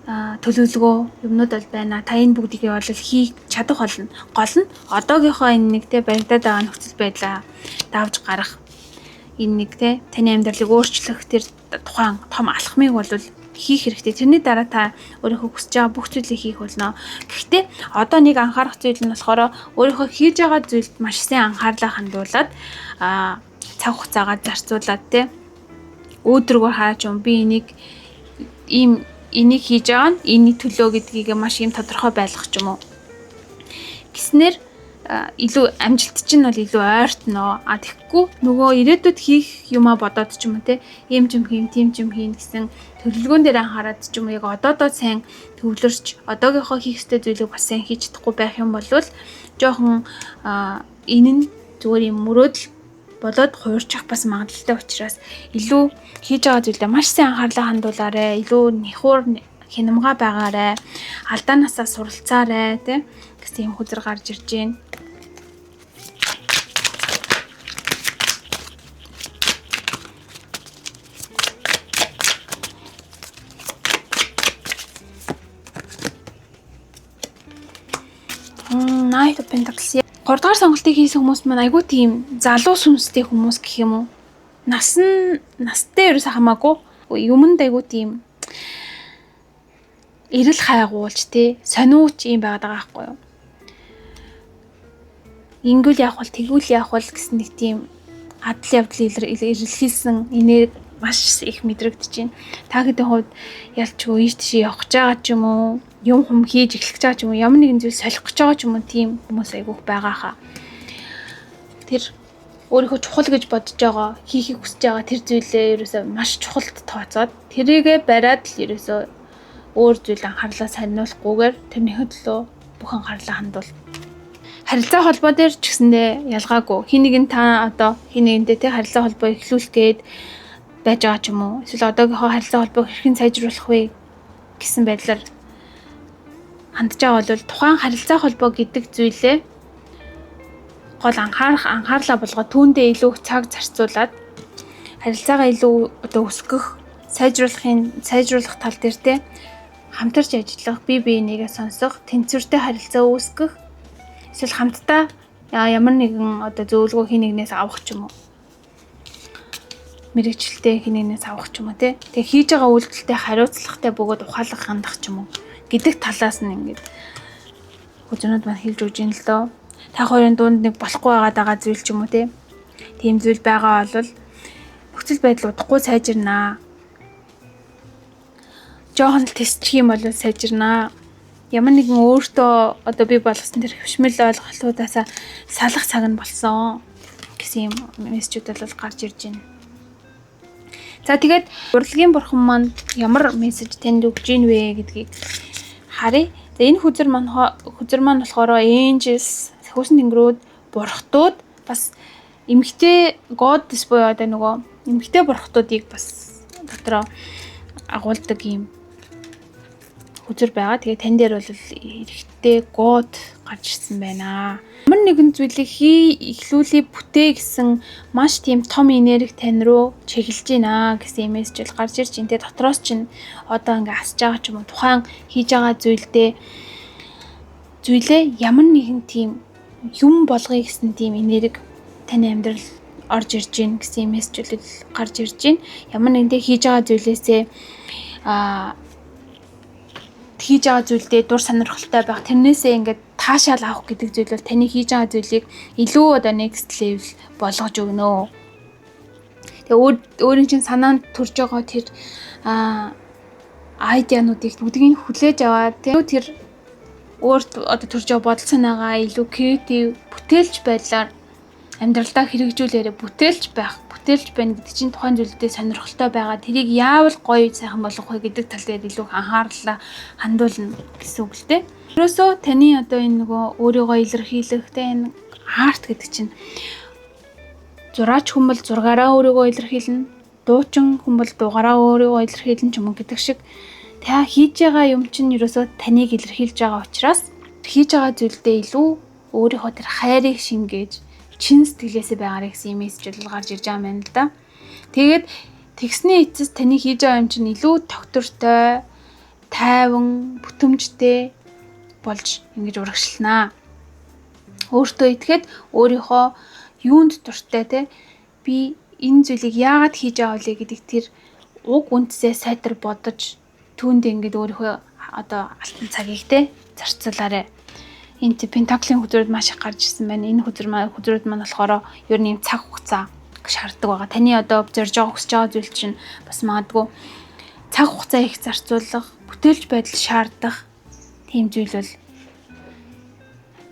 төлөвлөгөө юмнууд бол байна. Та энэ бүгдийг бол хийх чадах болно. Гол нь одоогийнхоо энэ нэг те баригдаад байгаа нөхцөл байдлаа давж гарах. Энэ нэг те таны амьдралыг өөрчлөх тэр тухайн том алхмыг бол хийх хэрэгтэй. Тэрний дараа та өөрийнхөө хүсэж байгаа бүх зүйлийг хийх болно. Гэхдээ одоо нэг анхаарах зүйл нь болохоор өөрийнхөө хийж байгаа зүйлд маш сайн анхаарлаа хандуулад цаг хугацаагаа зарцуулаад те өөдрөгөө хараач юм би энийг ийм энийг хийж байгаа нь энэний төлөө гэдгийг маш юм тодорхой байлгах ч юм уу. Гэснээр илүү амжилт чинь бол илүү ойртноо. Тэгэхгүй нөгөө ирээдүйд хийх юмаа бодоод ч юм уу те ийм юм хийм, тийм юм хийн гэсэн төлөвлөгөөн дээр анхаарад ч юм уу яг одоодоо сайн төвлөрч одоогийнхоо хийх ёстой зүйлийг бас сайн хийж чадахгүй байх юм бол жоохон энэ нь зүгээр юм мөрөөдөл болоод хуурчих бас магадлалтай учраас илүү хийж байгаа зүйлдээ маш сайн анхаарлаа хандуулаарай. Илүү нэхур хянамга байгаарай. Алдаанаасаа суралцаарай те гэсэн юм хүзэр гарч ирж байна. Knight of Pentacles. 3 дугаар сонголтыг хийсэн хүмүүс маань айгүй тийм залуу сүнстэй хүмүүс гэх юм уу. Настай ерөөсөө хамаагүй юмд айгүй тийм эрэл хайгуулж тий сониуч юм байгаад байгаа байхгүй юу. Ингүүл явах бол тэгүүл явах бол гэсэн нэг тийм адал явдал ирэлхийлсэн энерги маш их мэдрэгдэж байна. Та хэдийн хувьд ялчгүй ийш тийш явах гэж байгаа ч юм уу, юм хүм хийж эхлэх гэж байгаа ч юм уу, ямар нэгэн зүйл солих гэж байгаа ч юм уу, тийм хүмүүс айгүйх байгаа хаа. Тэр өөрийнхөө чухал гэж бодож байгаа, хийхийг хүсэж байгаа тэр зүйлээ ерөөсөө маш чухалд тооцоод тэрийгэ бариад л ерөөсөө өөр зүйл анхаарлаа сарниулахгүйгээр тэрнийхээ төлөө бүх анхаарлаа хандуул. Харилцаа холбоо дээр ч гэсэндээ ялгаагүй. Хин нэг нь та одоо хин нэгэнтэй тий харилцаа холбоо эхлүүлэх гээд байж байгаа ч юм уу. Эсвэл одоогийнхоо харилцаа холбоог хэрхэн сайжруулах вэ гэсэн байдлаар хандж байгаа бол тухайн харилцаа холбоо гэдэг зүйлээ гол анхаарлаа болгоод түүндээ илүү цаг зарцуулаад харилцаагаа илүү одоо өсгөх, сайжруулах тал дээр те хамтарч ажиллах, бие биенийгээ сонсох, тэнцвэртэй харилцаа үүсгэх, эсвэл хамтдаа ямар нэгэн одоо зөвлөгөө хин нэгнээс авах ч юм уу. Мэргэжилтэй хин нэгнээс авах ч юм уу те. Тэгээ хийж байгаа үйлдэлтэй хариуцлагатай бөгөөд ухаалаг хандах ч юм уу гэдэг талаас нь ингээд хүчнүүд маань хэлж өгч ин л дөө. Та хоёрын дунд нэг болохгүй байгаа зүйл ч юм уу те. Тийм зүйл байгаа бол нөхцөл байдал удахгүй сайжирнаа. Жохон л тестчих юм бол сайжирнаа. Ямар нэгэн өөртөө одоо би болгосон тэр хөвшмөл ойлголтуудаасаа салах цаг нь болсон гэсэн юм мессежүүд бол гарч ирж байна. За тэгээд урлагийн бурхан маань ямар мессеж танд өгж ийн вэ гэдгийг харъя. За энэ хүзэр маань болохоор angels, хөөсөн тэнгэрүүд, бурхтууд бас эмгтэй goddess буюу одоо нөгөө эмгтэй бурхтуудыг бас дотроо агуулдаг юм хүзэр байгаа. Тэгээ тань дээр бол эрэхтэй god гарч ирсэн байна. Ямар нэгэн зүйлийг эхлүүлээ бүтээ гэсэн маш тийм том энерги тань руу чиглэж байна гэсэн мессеж л гарч ирж байна. Тэгээ дотроос чинь одоо ингээ асж байгаа ч юм уу тухайн хийж байгаа зүйлээ ямар нэгэн тийм юм болгоё гэсэн тийм энерги таны амьдрал орж ирж байна гэсэн мессежүүд гарч ирж байна. Ямар нэгэн хийж байгаа зүйлээсээ хийж байгаа зүйлдээ дур сонирхолтой байх, тэрнээсээ ингээд таашаал авах гэдэг зүйл бол таны хийж байгаа зүйлийг илүү одоо next level болгож өгнө. Тэгээ өөрийн чинь санаанд төрж байгаа тэр айдиануудыг бүгдийг хүлээж аваад тэр өөрт одоо төрж байгаа бодол санаагаа илүү креатив бүтээлч байдлаар амьдралдаа хэрэгжүүлээрэ бүтээлч байна гэдэг чинь тухайн зүйлдээ сонирхолтой байгаа. Тэрийг яавал гоё сайхан болгох вэ гэдэг тал дээр илүү анхаарлаа хандуулна гэсэн үг л дээ. Ерөөсөө таны одоо энэ нөгөө өөрийгөө илэрхийлэх энэ арт гэдэг чинь зураач хүн бол зургаараа өөрийгөө илэрхийлнэ, дуучин хүн бол дуугаараа өөрийгөө илэрхийлнэ ч юм уу гэдэг шиг та хийж байгаа юм чинь ерөөсөө таныг илэрхийлж байгаа учраас хийж байгаа зүйлдээ илүү өөрийнхөө тэр хайрыг шингээж чин сэтгэлээсээ байгаарэ гэсэн мессеж бол гарч ирж байгаа юм л да. Тэгээд тэгсний эцэс таны хийж байгаа юм чинь илүү тогтвортой, тайван, бүтэмжтэй болж ингэж урагшлнаа. Өөртөө итгэхэд өөрийнхөө юунд дуртай те би энэ зүйлийг яагаад хийж байгаа вэ гэдэг тэр уг үндсээ сайтар бодож түүнд ингэж өөрийнхөө одоо алтан цагийг те зарцуулаарэ. Энэ пентаклийн хүзрүүд маш их гарч ирсэн байна. Энэ хүзрүүд маань болохоор ер нь юм цаг хугацаа шаарддаг байгаа. Таны одоо зорж байгаа хүсэж байгаа зүйл чинь бас магадгүй цаг хугацаа их зарцуулах, бүтээлч байдал шаардах тийм зүйл бол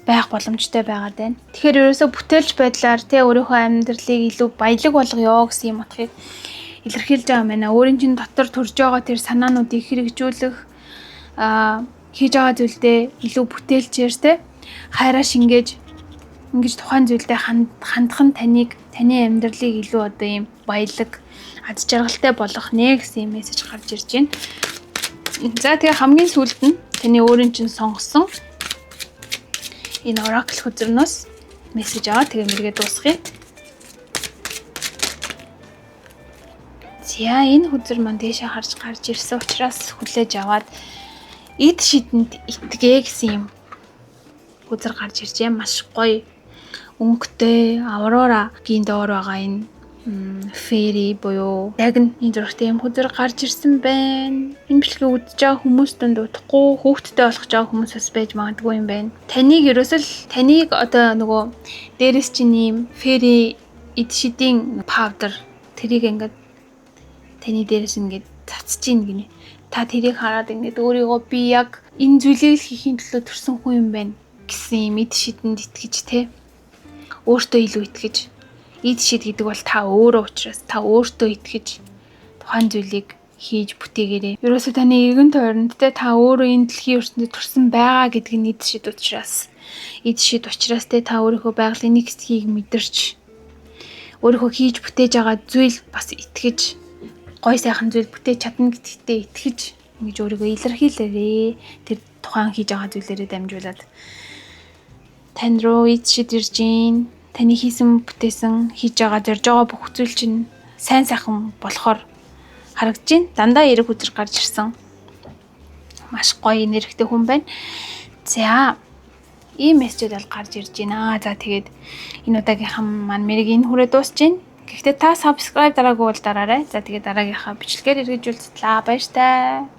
байх боломжтой байгаад байна. Тэгэхээр ерөөсөө бүтээлч байдлаар өөрийнхөө амьдралыг илүү баялаг болгоё гэсэн юм утгыг илэрхийлж байгаа юм байна. Өөрийн чинь дотор төрж байгаа тэр санаануудыг хэрэгжүүлэх хийж байгаа зүйлдээ илүү бүтээлчээр хайраа шингээж ингэж тухайн зүйлдээ хандах нь таны амьдралыг илүү одоо ийм баялаг, аз жаргалтай болгох нэ гэсэн мессеж гарч ирж байна. За тэгээ хамгийн сүүлд нь таны өөрийн чинь сонгосон энэ Oracle хүзрнөөс мессеж аваад тэгээ мэргээ дуусгая. За энэ хүзэр маань дэшээ харж гарч ирсэн учраас хүлээж аваад эд шидэнд итгэ гэсэн юм хүзэр гарч ирж байна. Маш гоё өнгөтэй Aurora-гийн доор байгаа энэ фэри буюу яг энэ зурагтай юм хүзэр гарч ирсэн байна. Энэ бичлэгийг үзэж байгаа хүмүүст удахгүй хүүхдтэй болгож байгаа хүмүүс бас байж магадгүй юм байна. Таныг одоо нөгөө дээрээс чинь ийм фэри эд шидийн паудер тэрийг ингээд таны дээрээс ингээд цацж ийн гинэ. Та тэрийг хараад ингээд өөрийгөө би яг энэ зүйлийг хийхин төлөө төрсөн хүн юм байна гэсэн юм эд шидэнд итгэж өөртөө илүү итгэж эд шид гэдэг бол та өөрөө учраас та өөртөө итгэж тухайн зүйлийг хийж бүтээгээрэй. Ерөөсөө таны эргэн тойронд та өөрөө энэ дэлхийн ертөнцид төрсэн байгаа гэдэг нь эд шид учраас та өөрийнхөө байгалийн нэг хэсгийг мэдэрч өөрийнхөө хийж бүтээж байгаа зүйл бас итгэж гой сайхан зүйл бүтээж чадна гэдэгтээ итгэж ингэж өөрийгөө илэрхийлээрэй. Тэр тухайн хийж байгаа зүйлээрээ дамжуулаад тань руу эд шид ирж гин. Таны хийсэн бүтээсэн хийж байгаа зорж байгаа бүх зүйл чинь сайн сайхан болохоор харагдаж байна. Дандаа эрэг хүзэр гарч ирсэн. Маш гоё нэрхтэй хүн байна. За ийм мессежүүд бол гарч ирж байна. За тэгээд энэ удаагийнхаа маань мэрийг энэ хүрээ дуусж байна. Гэхдээ та subscribe дараагүй бол дараарай. За тэгээд дараагийнхаа бичлэгээр эргэж уулзлаа. Баяр таа.